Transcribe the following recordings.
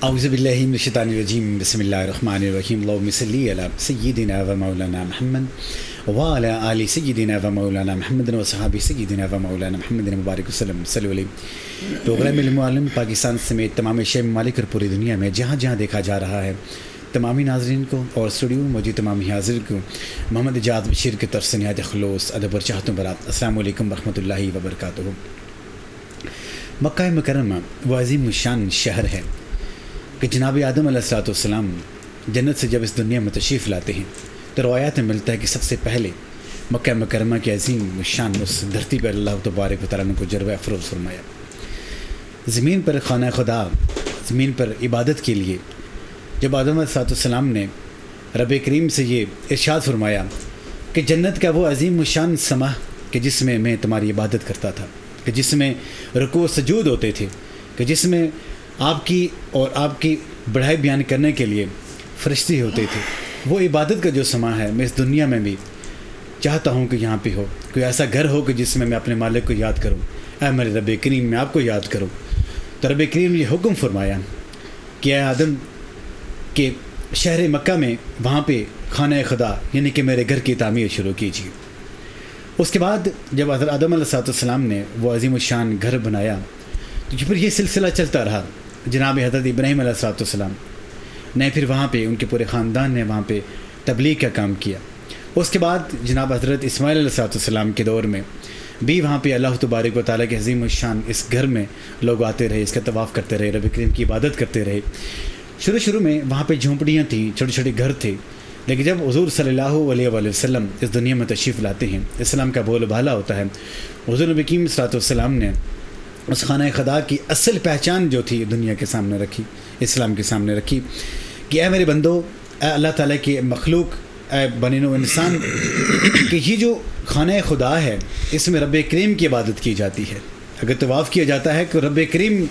اعوذ باللہ من الشیطان الرجیم بسم اللہ الرحمن الرحیم اللہم صلی علی سیدنا و مولانا محمد وعلی آل سیدنا و مولانا محمد و صحابہ سیدنا و مولانا محمد مبارک وسلم صلی اللہ علیہ. پروگرام علم عالم پاکستان سمیت تمام ایشیا ممالک اور پوری دنیا میں جہاں جہاں دیکھا جا رہا ہے تمامی ناظرین کو اور اسٹوڈیو میں موجود تمامی حاضر کو محمد اجاد بشیر کی طرف سے نہایت خلوص ادب اور چاہتوں برات السلام علیکم ورحمۃ اللہ وبرکاتہ. مکہ مکرمہ وہ عظیم الشان شہر ہے کہ جناب آدم علیہ الصلوۃ والسلام جنت سے جب اس دنیا میں تشریف لاتے ہیں تو روایات میں ملتا ہے کہ سب سے پہلے مکہ مکرمہ کے عظیم الشان اس دھرتی پر اللہ تبارک و تعالیٰ نے کو جلوہ افروز فرمایا. زمین پر خانہ خدا، زمین پر عبادت کے لیے جب آدم علیہ الصلوۃ والسلام نے رب کریم سے یہ ارشاد فرمایا کہ جنت کا وہ عظیم الشان سما کہ جس میں میں تمہاری عبادت کرتا تھا، کہ جس میں رکوع و سجود ہوتے تھے، کہ جس میں آپ کی اور آپ کی بڑائی بیان کرنے کے لیے فرشتے ہوتے تھے، وہ عبادت کا جو سما ہے میں اس دنیا میں بھی چاہتا ہوں کہ یہاں پہ ہو، کوئی ایسا گھر ہو کہ جس میں اپنے مالک کو یاد کروں. اے میرے رب کریم میں آپ کو یاد کروں. تو رب کریم نے یہ حکم فرمایا کہ اے آدم کہ شہر مکہ میں وہاں پہ خانہ خدا یعنی کہ میرے گھر کی تعمیر شروع کیجیے. اس کے بعد جب حضرت آدم علیہ السلام نے وہ عظیم الشان گھر بنایا تو پھر یہ سلسلہ چلتا رہا. جناب حضرت ابراہیم علیہ السلام نے پھر وہاں پہ ان کے پورے خاندان نے وہاں پہ تبلیغ کا کام کیا. اس کے بعد جناب حضرت اسماعیل علیہ السلام کے دور میں بھی وہاں پہ اللہ تبارک و تعالیٰ کے عظیم الشان اس گھر میں لوگ آتے رہے، اس کا طواف کرتے رہے، رب کریم کی عبادت کرتے رہے. شروع میں وہاں پہ جھونپڑیاں تھیں، چھوٹے چھوٹے گھر تھے، لیکن جب حضور صلی اللہ علیہ وآلہ وسلم اس دنیا میں تشریف لاتے ہیں، اسلام کا بول بالا ہوتا ہے، حضور نبی کریم صلی اللہ علیہ وسلم نے اس خانہ خدا کی اصل پہچان جو تھی دنیا کے سامنے رکھی، اسلام کے سامنے رکھی کہ اے میرے بندو، اے اللہ تعالیٰ کی مخلوق، اے بنی نوع انسان، کہ یہ جو خانہ خدا ہے اس میں رب کریم کی عبادت کی جاتی ہے. اگر طواف کیا جاتا ہے کہ رب کریم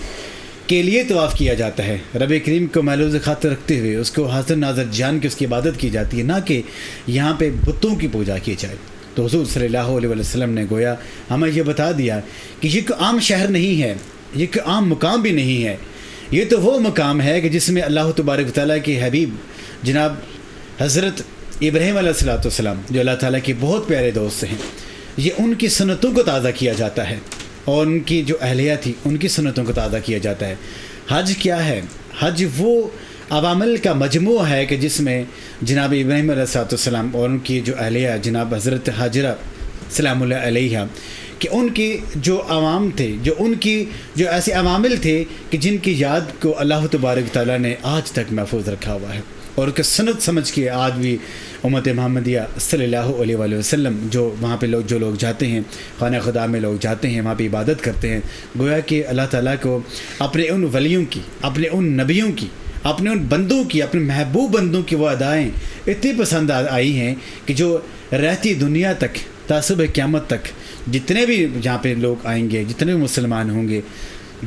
کے لیے طواف کیا جاتا ہے، رب کریم کو محفوظ خاطر رکھتے ہوئے اس کو حاضر ناظر جان کے اس کی عبادت کی جاتی ہے، نہ کہ یہاں پہ بتوں کی پوجا کی جائے. تو حضور صلی اللہ علیہ وسلم نے گویا ہمیں یہ بتا دیا کہ یہ کوئی عام شہر نہیں ہے، یہ کوئی عام مقام بھی نہیں ہے، یہ تو وہ مقام ہے کہ جس میں اللہ تبارک و تعالیٰ کے حبیب جناب حضرت ابراہیم علیہ السلام جو اللہ تعالیٰ کے بہت پیارے دوست ہیں، یہ ان کی سنتوں کو تازہ کیا جاتا ہے اور ان کی جو اہلیہ تھی ان کی سنتوں کو تازہ کیا جاتا ہے. حج کیا ہے؟ حج وہ عوامل کا مجموعہ ہے کہ جس میں جناب ابراہیم علیہ السلام اور ان کی جو اہلیہ جناب حضرت حاجرہ سلام اللہ علیہ کہ ان کی جو عوام تھے، جو ان کی جو ایسے عوامل تھے کہ جن کی یاد کو اللہ تبارک تعالیٰ نے آج تک محفوظ رکھا ہوا ہے اور کہ سنت سمجھ کے آج بھی امت محمدیہ صلی اللہ علیہ وآلہ وسلم جو وہاں پہ جو لوگ جاتے ہیں، خانہ خدا میں لوگ جاتے ہیں، وہاں پہ عبادت کرتے ہیں، گویا کہ اللہ تعالیٰ کو اپنے ان ولیوں کی، اپنے ان نبیوں کی، اپنے ان بندوں کی، اپنے محبوب بندوں کی وہ ادائیں اتنی پسند آئی ہیں کہ جو رہتی دنیا تک تعصب قیامت تک جتنے بھی جہاں پہ لوگ آئیں گے، جتنے بھی مسلمان ہوں گے،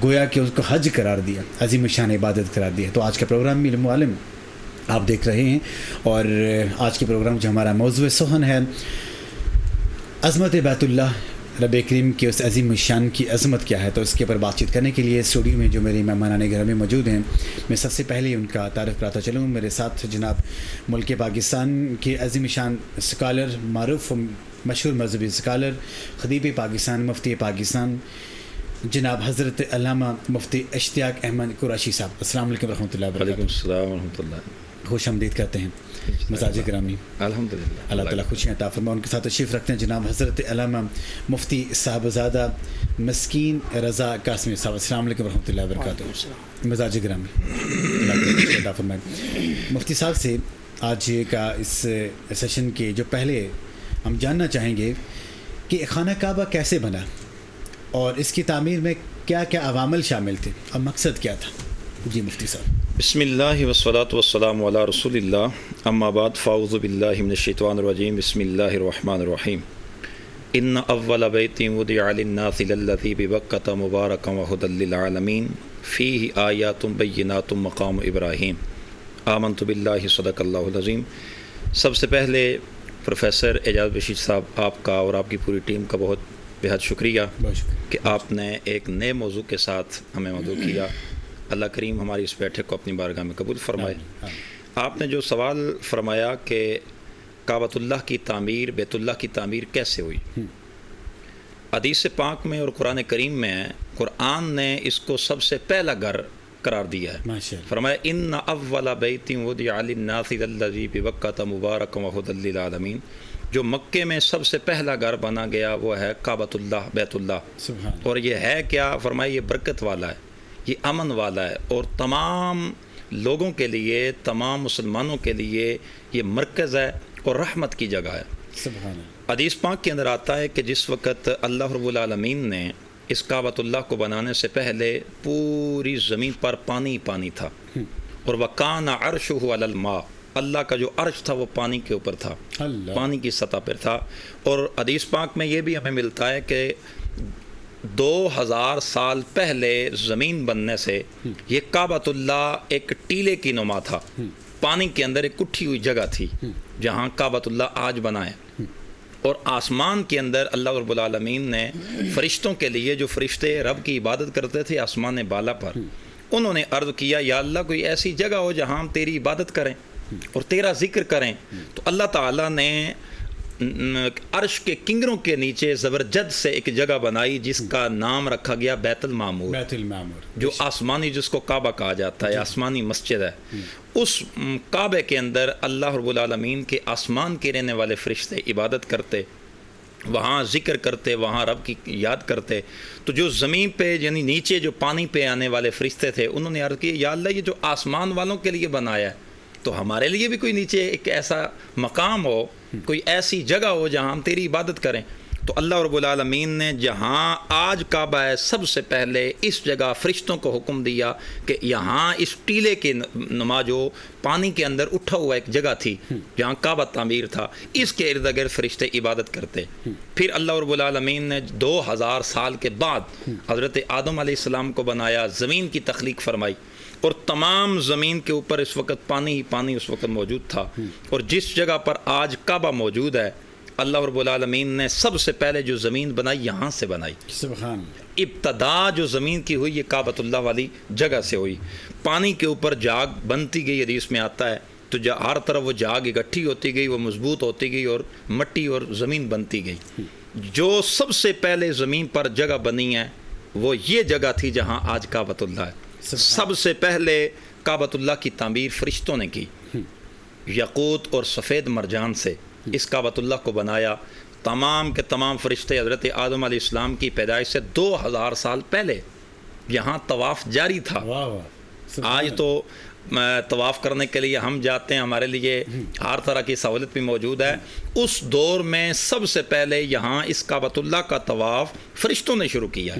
گویا کہ اس کو حج قرار دیا، عظیم الشان عبادت قرار دیا. تو آج کا پروگرام بھی علم عالم آپ دیکھ رہے ہیں اور آج کے پروگرام جو ہمارا موضوع سخن ہے عظمت بیت اللہ، رب کریم کے اس عظیم الشان کی عظمت کیا ہے. تو اس کے اوپر بات چیت کرنے کے لیے اسٹوڈیو میں جو میرے مہمانان گرامی موجود ہیں، میں سب سے پہلے ان کا تعارف کراتا چلوں. میرے ساتھ جناب ملک پاکستان کے عظیم الشان اسکالر، معروف مشہور مذہبی اسکالر، خطیب پاکستان، مفتی پاکستان جناب حضرت علامہ مفتی اشتیاق احمد قریشی صاحب. السلام علیکم ورحمۃ اللہ وبرکاتہ. وعلیکم السلام ورحمۃ اللہ. خوش آمدید کرتے ہیں مزاج گرامی. الحمدللہ اللہ تعالیٰ خوشیاں عطا فرمائے. ان کے ساتھ تشریف رکھتے ہیں جناب حضرت علامہ مفتی صاحبزادہ مسکین رضا قاسمی صاحب. السلام علیکم ورحمۃ اللہ وبرکاتہ. مزاج گرامی اللہ تعالیٰ خوشیاں عطا فرمائے. مفتی صاحب سے آج کا اس سیشن کے جو پہلے ہم جاننا چاہیں گے کہ خانہ کعبہ کیسے بنا اور اس کی تعمیر میں کیا کیا عوامل شامل تھے اور مقصد کیا تھا. جی مفتی صاحب. بسم اللہ والصلاۃ والسلام علی رسول اللہ، اما بعد فاعوذ باللہ من الشیطان الرجیم. بسم اللہ الرحمن الرحیم. ان اول بیت وضع للناس للذی ببکۃ مبارکا وہدی للعالمین فیہ آیات بینات مقام ابراہیم. آمنت باللہ صدق اللہ العظیم. سب سے پہلے پروفیسر اعجاز بشیر صاحب آپ کا اور آپ کی پوری ٹیم کا بہت شکریہ کہ آپ نے ایک نئے موضوع کے ساتھ ہمیں مدعو کیا اللہ کریم ہماری اس بیٹھک کو اپنی بارگاہ میں قبول فرمائے۔ آمین۔ آپ نے جو سوال فرمایا کہ کعبۃ اللہ کی تعمیر، بیت اللہ کی تعمیر کیسے ہوئی، حدیث پاک میں اور قرآن کریم میں قرآن نے اس کو سب سے پہلا گھر قرار دیا ہے۔ ماشاء اللہ۔ فرمایا ان اول بیت وضع للناس الذی ببکۃ مبارک وہدی للعالمین، جو مکے میں سب سے پہلا گھر بنا گیا وہ ہے کعبۃ اللہ، بیت اللہ۔ سبحان اللہ۔ اور یہ ہے کیا؟ فرمایا یہ برکت والا ہے، یہ امن والا ہے، اور تمام لوگوں کے لیے، تمام مسلمانوں کے لیے یہ مرکز ہے اور رحمت کی جگہ ہے۔ سبحان اللہ۔ حدیث پاک کے اندر آتا ہے کہ جس وقت اللہ رب العالمین نے اس کعبۃ اللہ کو بنانے سے پہلے پوری زمین پر پانی پانی تھا، اور وَكَانَ عَرْشُهُ عَلَى الْمَاءِ، اللہ کا جو عرش تھا وہ پانی کے اوپر تھا، اللہ۔ پانی کی سطح پر تھا۔ اور حدیث پاک میں یہ بھی ہمیں ملتا ہے کہ 2000 سال پہلے زمین بننے سے یہ کعبۃ اللہ ایک ٹیلے کی نما تھا، پانی کے اندر ایک اٹھی ہوئی جگہ تھی جہاں کعبۃ اللہ آج بنا ہے۔ اور آسمان کے اندر اللہ رب العالمین نے فرشتوں کے لیے، جو فرشتے رب کی عبادت کرتے تھے آسمان بالا پر، انہوں نے عرض کیا یا اللہ کوئی ایسی جگہ ہو جہاں ہم تیری عبادت کریں اور تیرا ذکر کریں۔ تو اللہ تعالیٰ نے عرش کے کنگروں کے نیچے زبرجد سے ایک جگہ بنائی جس کا نام رکھا گیا بیت المعمور، بیت المعمور، جو آسمانی، جس کو کعبہ کہا جاتا ہے، آسمانی مسجد ہے۔ اس کعبے کے اندر اللہ رب العالمین کے آسمان کے رہنے والے فرشتے عبادت کرتے، وہاں ذکر کرتے، وہاں رب کی یاد کرتے۔ تو جو زمین پہ یعنی نیچے جو پانی پہ آنے والے فرشتے تھے، انہوں نے عرض کی یا اللہ یہ جو آسمان والوں کے لیے بنایا ہے تو ہمارے لیے بھی کوئی نیچے ایک ایسا مقام ہو، کوئی ایسی جگہ ہو جہاں ہم تیری عبادت کریں۔ تو اللہ رب العالمین نے جہاں آج کعبہ ہے سب سے پہلے اس جگہ فرشتوں کو حکم دیا کہ یہاں اس ٹیلے کے نما جو پانی کے اندر اٹھا ہوا ایک جگہ تھی جہاں کعبہ تعمیر تھا، اس کے ارد گرد فرشتے عبادت کرتے۔ پھر اللہ رب العالمین نے 2000 سال کے بعد حضرت آدم علیہ السلام کو بنایا، زمین کی تخلیق فرمائی، اور تمام زمین کے اوپر اس وقت پانی ہی پانی اس وقت موجود تھا۔ اور جس جگہ پر آج کعبہ موجود ہے، اللہ رب العالمین نے سب سے پہلے جو زمین بنائی یہاں سے بنائی۔ سبحان اللہ۔ ابتدا جو زمین کی ہوئی یہ کعبۃ اللہ والی جگہ سے ہوئی۔ پانی کے اوپر جاگ بنتی گئی، حدیث میں آتا ہے، تو ہر طرف وہ جاگ اکٹھی ہوتی گئی، وہ مضبوط ہوتی گئی اور مٹی اور زمین بنتی گئی۔ جو سب سے پہلے زمین پر جگہ بنی ہے وہ یہ جگہ تھی جہاں آج کعبۃ اللہ ہے۔ سب سے پہلے کعبۃ اللہ کی تعمیر فرشتوں نے کی، یاقوت اور سفید مرجان سے اس کعبۃ اللہ کو بنایا۔ تمام کے تمام فرشتے حضرت آدم علیہ السلام کی پیدائش سے 2000 سال پہلے یہاں طواف جاری تھا۔ واہ واہ۔ آج تو طواف کرنے کے لیے ہم جاتے ہیں، ہمارے لیے ہر طرح کی سہولت بھی موجود ہے۔ اس دور میں سب سے پہلے یہاں اس کعبۃ اللہ کا طواف فرشتوں نے شروع کیا۔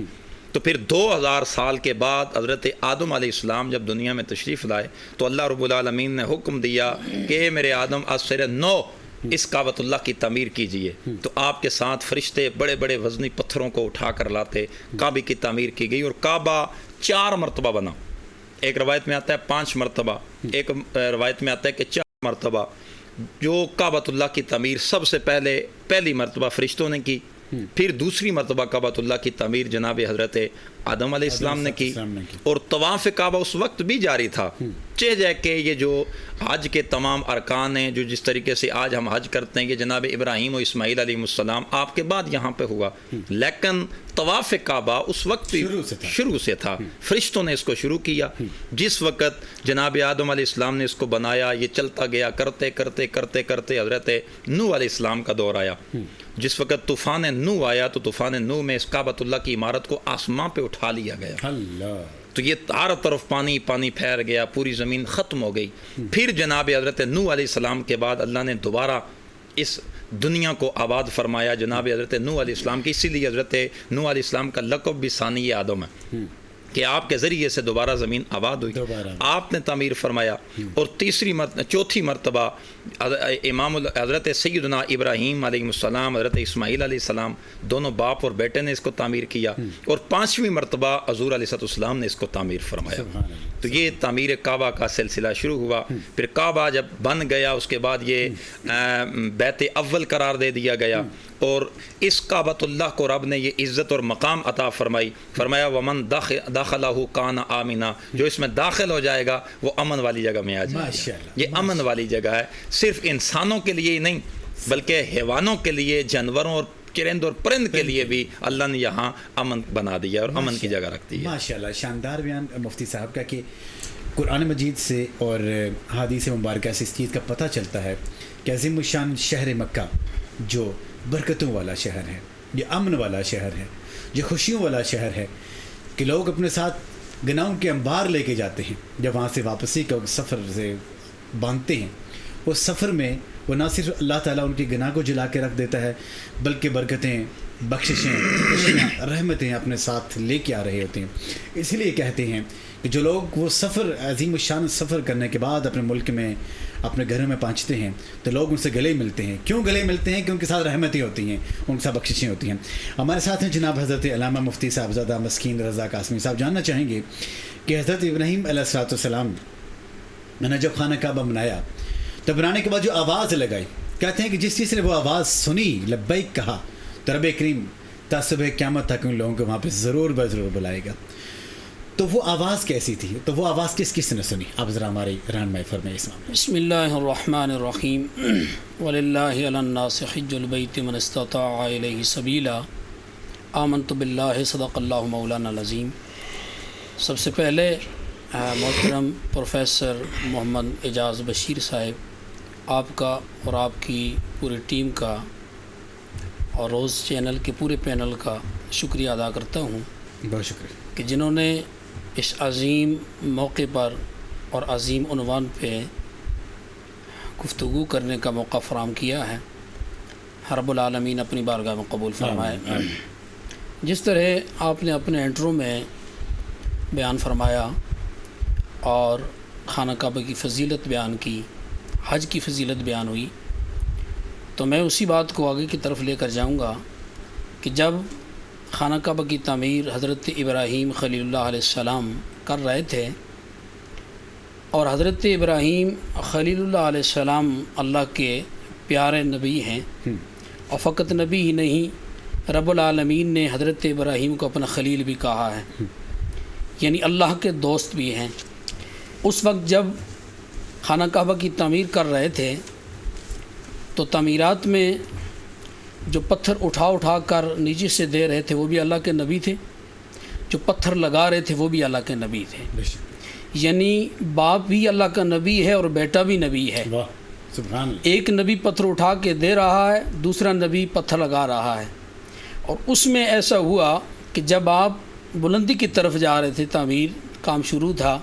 تو پھر 2000 سال کے بعد حضرت آدم علیہ السلام جب دنیا میں تشریف لائے تو اللہ رب العالمین نے حکم دیا کہ اے میرے آدم از سر نو اس کعبۃ اللہ کی تعمیر کیجئے۔ تو آپ کے ساتھ فرشتے بڑے بڑے وزنی پتھروں کو اٹھا کر لاتے، کعبے کی تعمیر کی گئی، اور کعبہ 4 مرتبہ بنا۔ ایک روایت میں آتا ہے 5 مرتبہ، ایک روایت میں آتا ہے کہ 4 مرتبہ۔ جو کعبۃ اللہ کی تعمیر سب سے پہلی مرتبہ فرشتوں نے کی، پھر دوسری مرتبہ کعبۃ اللہ کی تعمیر جناب حضرت آدم علیہ السلام نے کی، اور طواف کعبہ اس وقت بھی جاری تھا۔ جے کہ یہ جو حج کے تمام ارکان ہیں، جو جس طریقے سے آج ہم حج کرتے ہیں، یہ جناب ابراہیم و اسماعیل علیہ السلام آپ کے بعد یہاں پہ ہوا، لیکن طواف کعبہ اس وقت شروع سے تھا۔ فرشتوں نے اس کو شروع کیا۔ جس وقت جناب آدم علیہ السلام نے اس کو بنایا، یہ چلتا گیا، کرتے کرتے کرتے کرتے حضرت نوح علیہ السلام کا دور آیا۔ جس وقت طوفان نوح آیا تو طوفان نوح میں اس کعبۃ اللہ کی عمارت کو آسمان پہ اٹھا لیا گیا۔ اللہ۔ تو یہ ہر طرف پانی پانی پھیل گیا، پوری زمین ختم ہو گئی۔ پھر جناب حضرت نوح علیہ السلام کے بعد اللہ نے دوبارہ اس دنیا کو آباد فرمایا جناب حضرت نوح علیہ السلام کی۔ اسی لیے حضرت نوح علیہ السلام کا لقب بھی ثانی آدم ہے کہ آپ کے ذریعے سے دوبارہ زمین آباد ہوئی، آپ نے تعمیر فرمایا۔ اور چوتھی مرتبہ امام حضرت سیدنا ابراہیم علیہ السلام، حضرت اسماعیل علیہ السلام، دونوں باپ اور بیٹے نے اس کو تعمیر کیا، اور 5ویں مرتبہ حضور علیہ السلام نے اس کو تعمیر فرمایا۔ تو یہ تعمیر کعبہ کا سلسلہ شروع ہوا۔ پھر کعبہ جب بن گیا اس کے بعد یہ بیت اول قرار دے دیا گیا، اور اس کعبۃ اللہ کو رب نے یہ عزت اور مقام عطا فرمائی۔ فرمایا ومن داخل دخلہ کان آمنا، جو اس میں داخل ہو جائے گا وہ امن والی جگہ میں آ جائے ماشاءاللہ، گا۔ یہ امن والی جگہ ہے، صرف انسانوں کے لیے ہی نہیں بلکہ حیوانوں کے لیے، جانوروں اور چرند اور پرند کے لیے بھی اللہ نے یہاں امن بنا دیا اور امن کی جگہ رکھ دی ہے۔ ماشاءاللہ، شاندار بیان مفتی صاحب کا کہ قرآن مجید سے اور حدیث مبارکہ سے اس چیز کا پتہ چلتا ہے کہ عظیم الشان شہر مکہ جو برکتوں والا شہر ہے، یہ امن والا شہر ہے، یہ خوشیوں والا شہر ہے کہ لوگ اپنے ساتھ گناہوں کے انبار لے کے جاتے ہیں۔ جب وہاں سے واپسی کا سفر سے باندھتے ہیں، اس سفر میں وہ نہ صرف اللہ تعالیٰ ان کی گناہ کو جلا کے رکھ دیتا ہے بلکہ برکتیں، بخششیں، خوشیاں، رحمتیں اپنے ساتھ لے کے آ رہے ہوتے ہیں۔ اسی لیے کہتے ہیں کہ جو لوگ وہ سفر، عظیم الشان سفر کرنے کے بعد اپنے ملک میں، اپنے گھروں میں پہنچتے ہیں تو لوگ ان سے گلے ملتے ہیں۔ کیوں گلے ملتے ہیں؟ کہ ان کے ساتھ رحمتیں ہوتی ہیں، ان کے ساتھ بخششیں ہوتی ہیں۔ ہمارے ساتھ ہیں جناب حضرت علامہ مفتی صاحبزادہ مسکین رضا قاسمی صاحب۔ جاننا چاہیں گے کہ حضرت ابراہیم علیہ السلام نے جب خانہ کعبہ بنایا تو بنانے کے بعد جو آواز لگائی، کہتے ہیں کہ جس چیز نے وہ آواز سنی، لبیک کہا، تو رب کریم تا صبح قیامت تک ان لوگوں کو وہاں پہ ضرور بلائے گا۔ تو وہ آواز کیسی تھی؟ تو وہ آواز کس نے سنی؟ آپ ذرا ہماری رہنمائی فرمائیں اس معاملے۔ بسم اللہ الرحمن الرحیم وللہ علی الناس حج البیت من استطاع الیہ سبیلا آمنت باللہ صدق اللہ مولانا العظیم۔ سب سے پہلے محترم پروفیسر محمد اعجاز بشیر صاحب، آپ کا اور آپ کی پوری ٹیم کا اور روز چینل کے پورے پینل کا شکریہ ادا کرتا ہوں بہت شکریہ کہ جنہوں نے اس عظیم موقع پر اور عظیم عنوان پہ گفتگو کرنے کا موقع فراہم کیا ہے۔ رب العالمین اپنی بارگاہ میں قبول فرمائے۔ جس طرح آپ نے اپنے انٹرو میں بیان فرمایا اور خانہ کعبہ کی فضیلت بیان کی، حج کی فضیلت بیان ہوئی، تو میں اسی بات کو آگے کی طرف لے کر جاؤں گا کہ جب خانہ کعبہ کی تعمیر حضرت ابراہیم خلیل اللہ علیہ السلام کر رہے تھے، اور حضرت ابراہیم خلیل اللہ علیہ السلام اللہ کے پیارے نبی ہیں، اور فقط نبی ہی نہیں، رب العالمین نے حضرت ابراہیم کو اپنا خلیل بھی کہا ہے، یعنی اللہ کے دوست بھی ہیں۔ اس وقت جب خانہ کعبہ کی تعمیر کر رہے تھے تو تعمیرات میں جو پتھر اٹھا کر نیچے سے دے رہے تھے وہ بھی اللہ کے نبی تھے، جو پتھر لگا رہے تھے وہ بھی اللہ کے نبی تھے، یعنی باپ بھی اللہ کا نبی ہے اور بیٹا بھی نبی ہے۔ سبحان اللہ۔ ایک نبی پتھر اٹھا کے دے رہا ہے، دوسرا نبی پتھر لگا رہا ہے۔ اور اس میں ایسا ہوا کہ جب آپ بلندی کی طرف جا رہے تھے، تعمیر کام شروع تھا،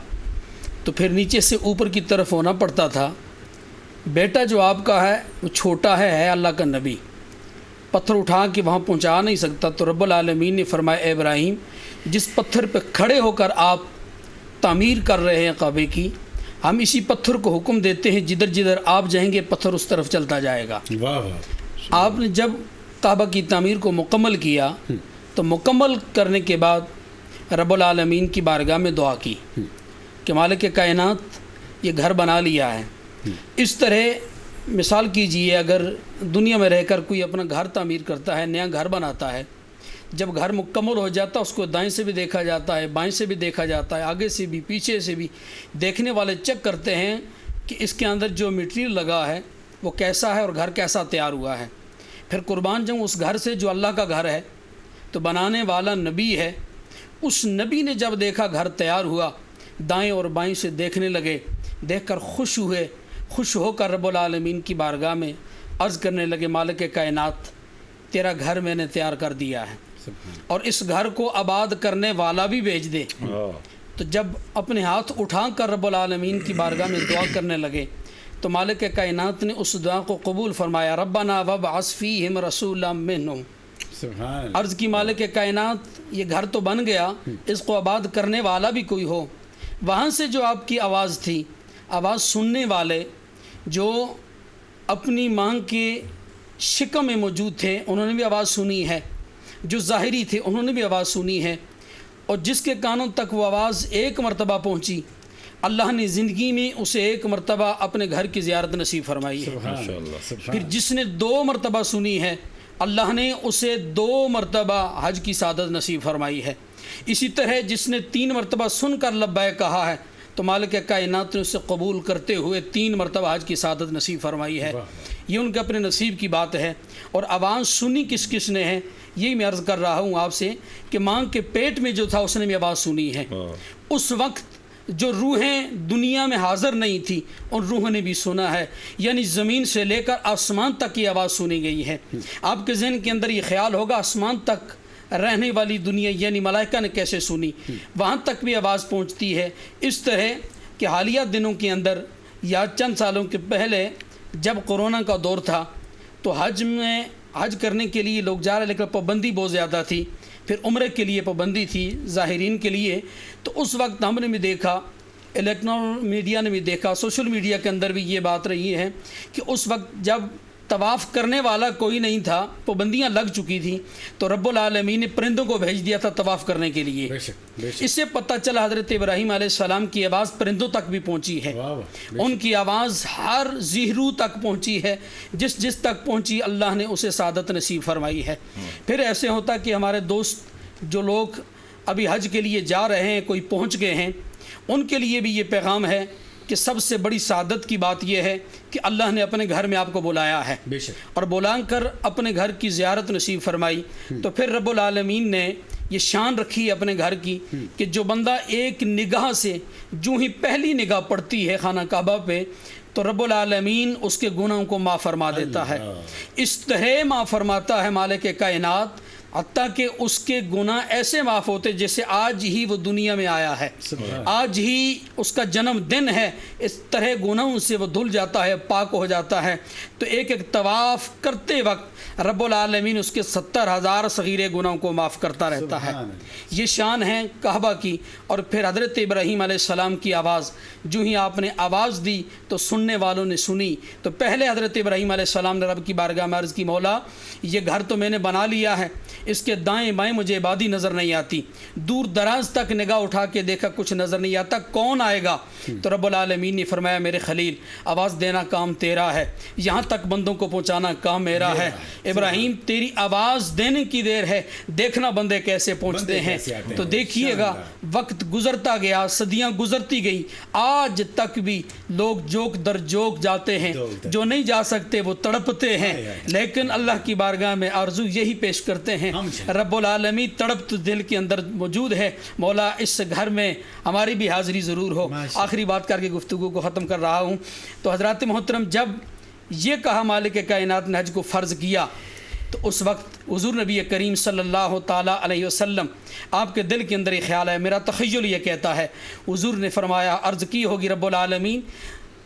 تو پھر نیچے سے اوپر کی طرف ہونا پڑتا تھا۔ بیٹا جو آپ کا ہے وہ چھوٹا ہے اللہ کا نبی، پتھر اٹھا کے وہاں پہنچا نہیں سکتا، تو رب العالمین نے فرمایا اے ابراہیم، جس پتھر پہ کھڑے ہو کر آپ تعمیر کر رہے ہیں کعبے کی، ہم اسی پتھر کو حکم دیتے ہیں جدھر جدھر آپ جائیں گے پتھر اس طرف چلتا جائے گا۔ واہ واہ۔ آپ نے جب کعبہ کی تعمیر کو مکمل کیا تو مکمل کرنے کے بعد رب العالمین کی بارگاہ میں دعا کی کہ مالک کائنات یہ گھر بنا لیا ہے۔ اس طرح مثال کیجئے، اگر دنیا میں رہ کر کوئی اپنا گھر تعمیر کرتا ہے، نیا گھر بناتا ہے، جب گھر مکمل ہو جاتا ہے اس کو دائیں سے بھی دیکھا جاتا ہے، بائیں سے بھی دیکھا جاتا ہے، آگے سے بھی پیچھے سے بھی، دیکھنے والے چیک کرتے ہیں کہ اس کے اندر جو مٹیریل لگا ہے وہ کیسا ہے اور گھر کیسا تیار ہوا ہے۔ پھر قربان جاؤں اس گھر سے جو اللہ کا گھر ہے، تو بنانے والا نبی ہے، اس نبی نے جب دیکھا گھر تیار ہوا، دائیں اور بائیں سے دیکھنے لگے، دیکھ کر خوش ہوئے، خوش ہو کر رب العالمین کی بارگاہ میں عرض کرنے لگے مالک کائنات تیرا گھر میں نے تیار کر دیا ہے اور اس گھر کو آباد کرنے والا بھی بھیج دے۔ تو جب اپنے ہاتھ اٹھا کر رب العالمین کی بارگاہ میں دعا کرنے لگے تو مالک کائنات نے اس دعا کو قبول فرمایا، ربنا وابعث فیہم رسولا منہم۔ عرض کی مالک کائنات یہ گھر تو بن گیا، اس کو آباد کرنے والا بھی کوئی ہو۔ وہاں سے جو آپ کی آواز تھی، آواز سننے والے جو اپنی مانگ کے شکم میں موجود تھے انہوں نے بھی آواز سنی ہے، جو ظاہری تھے انہوں نے بھی آواز سنی ہے، اور جس کے کانوں تک وہ آواز ایک مرتبہ پہنچی، اللہ نے زندگی میں اسے ایک مرتبہ اپنے گھر کی زیارت نصیب فرمائی ہے۔ پھر جس نے 2 مرتبہ سنی ہے، اللہ نے اسے 2 مرتبہ حج کی سعادت نصیب فرمائی ہے۔ اسی طرح جس نے 3 مرتبہ سن کر لبیک کہا ہے تو مالک کائنات نے اسے قبول کرتے ہوئے 3 مرتبہ حج کی سعادت نصیب فرمائی ہے۔ یہ ان کے اپنے نصیب کی بات ہے۔ اور آواز سنی کس کس نے ہے، یہی میں عرض کر رہا ہوں آپ سے کہ ماں کے پیٹ میں جو تھا اس نے بھی آواز سنی ہے۔ اس وقت جو روحیں دنیا میں حاضر نہیں تھی ان روحوں نے بھی سنا ہے، یعنی زمین سے لے کر آسمان تک یہ آواز سنی گئی ہے۔ آپ کے ذہن کے اندر یہ خیال ہوگا آسمان تک رہنے والی دنیا یعنی ملائکہ نے کیسے سنی، وہاں تک بھی آواز پہنچتی ہے۔ اس طرح کہ حالیہ دنوں کے اندر یا چند سالوں کے پہلے جب کورونا کا دور تھا تو حج کرنے کے لیے لوگ جا رہے لیکن پابندی بہت زیادہ تھی، پھر عمرے کے لیے پابندی تھی ظاہرین کے لیے۔ تو اس وقت ہم نے بھی دیکھا، الیکٹرانک میڈیا نے بھی دیکھا، سوشل میڈیا کے اندر بھی یہ بات رہی ہے کہ اس وقت جب طواف کرنے والا کوئی نہیں تھا، پابندیاں لگ چکی تھیں، تو رب العالمین نے پرندوں کو بھیج دیا تھا طواف کرنے کے لیے۔ اس سے پتہ چلا حضرت ابراہیم علیہ السلام کی آواز پرندوں تک بھی پہنچی ہے، ان کی آواز ہر زیرو تک پہنچی ہے، جس تک پہنچی اللہ نے اسے سعادت نصیب فرمائی ہے۔ پھر ایسے ہوتا کہ ہمارے دوست جو لوگ ابھی حج کے لیے جا رہے ہیں، کوئی پہنچ گئے ہیں، ان کے لیے بھی یہ پیغام ہے کہ سب سے بڑی سعادت کی بات یہ ہے کہ اللہ نے اپنے گھر میں آپ کو بلایا ہے اور بلا کر اپنے گھر کی زیارت نصیب فرمائی۔ تو پھر رب العالمین نے یہ شان رکھی اپنے گھر کی کہ جو بندہ ایک نگاہ سے جو ہی پہلی نگاہ پڑتی ہے خانہ کعبہ پہ تو رب العالمین اس کے گناہوں کو معاف فرما دیتا ہے۔ اس طرح معاف فرماتا ہے مالک کائنات، حتیٰ کہ اس کے گناہ ایسے معاف ہوتے جیسے آج ہی وہ دنیا میں آیا ہے، آج ہی اس کا جنم دن ہے، اس طرح گناہوں سے وہ دھل جاتا ہے، پاک ہو جاتا ہے۔ تو ایک ایک طواف کرتے وقت رب العالمین اس کے 70,000 صغیرے گناہوں کو معاف کرتا رہتا ہے۔ یہ شان ہے کعبہ کی۔ اور پھر حضرت ابراہیم علیہ السلام کی آواز، جو ہی آپ نے آواز دی تو سننے والوں نے سنی۔ تو پہلے حضرت ابراہیم علیہ السلام نے رب کی بارگاہ میں عرض کی، مولا یہ گھر تو میں نے بنا لیا ہے، اس کے دائیں بائیں مجھے عبادی نظر نہیں آتی، دور دراز تک نگاہ اٹھا کے دیکھا کچھ نظر نہیں آتا، کون آئے گا؟ تو رب العالمین نے فرمایا میرے خلیل آواز دینا کام تیرا ہے، یہاں تک بندوں کو پہنچانا کام میرا ہے۔ ابراہیم تیری آواز دینے کی دیر ہے، دیکھنا بندے کیسے پہنچتے ہیں۔ تو دیکھیے گا وقت گزرتا گیا، صدیاں گزرتی گئی، آج تک بھی لوگ جوک در جوک جاتے ہیں، جو نہیں جا سکتے وہ تڑپتے ہیں، لیکن اللہ کی بارگاہ میں آرزو یہی پیش کرتے ہیں، رب العالمین تڑپ تو دل کے اندر موجود ہے، مولا اس گھر میں ہماری بھی حاضری ضرور ہو۔ آخری بات کر کے گفتگو کو ختم کر رہا ہوں۔ تو حضرات محترم، جب یہ کہا مالک کائنات نے حج کو فرض کیا تو اس وقت حضور نبی کریم صلی اللہ تعالیٰ علیہ وسلم آپ کے دل کے اندر یہ خیال ہے، میرا تخیل یہ کہتا ہے، حضور نے فرمایا عرض کی ہوگی رب العالمین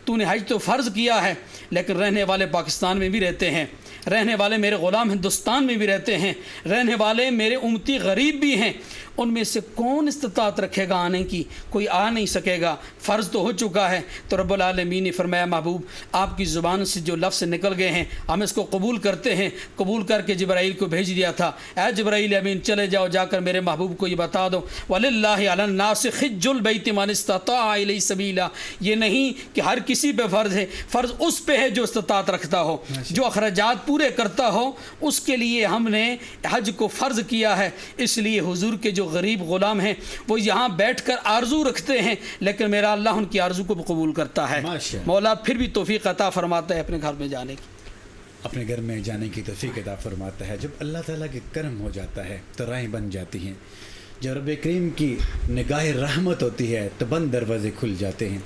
تو نے حج تو فرض کیا ہے لیکن رہنے والے پاکستان میں بھی رہتے ہیں، رہنے والے میرے غلام ہندوستان میں بھی رہتے ہیں، رہنے والے میرے امتی غریب بھی ہیں، ان میں سے کون استطاعت رکھے گا آنے کی؟ کوئی آ نہیں سکے گا، فرض تو ہو چکا ہے۔ تو رب العالمین نے فرمایا محبوب آپ کی زبان سے جو لفظ نکل گئے ہیں ہم اس کو قبول کرتے ہیں۔ قبول کر کے جبرائیل کو بھیج دیا تھا، اے جبرائیل امین چلے جاؤ، جا کر میرے محبوب کو یہ بتا دو وَلِلَّهِ عَلَى النَّاسِ حِجُّ الْبَيْتِ مَنِ اسْتَطَاعَ إِلَيْهِ سَبِيلًا، یہ نہیں کہ ہر کسی پہ فرض ہے، فرض اس پہ ہے جو استطاعت رکھتا ہو، جو اخراجات پورے کرتا ہو، اس کے لیے ہم نے حج کو فرض کیا ہے۔ اس لیے حضور کے جو غریب غلام ہیں وہ یہاں بیٹھ کر آرزو رکھتے ہیں لیکن میرا اللہ ان کی آرزو کو قبول کرتا ہے۔ مولا پھر بھی توفیق عطا فرماتا ہے اپنے گھر میں جانے کی، اپنے گھر میں جانے کی توفیق عطا فرماتا ہے۔ جب اللہ تعالیٰ کے کرم ہو جاتا ہے تو راہیں بن جاتی ہیں، جب رب کریم کی نگاہ رحمت ہوتی ہے تو بند دروازے کھل جاتے ہیں،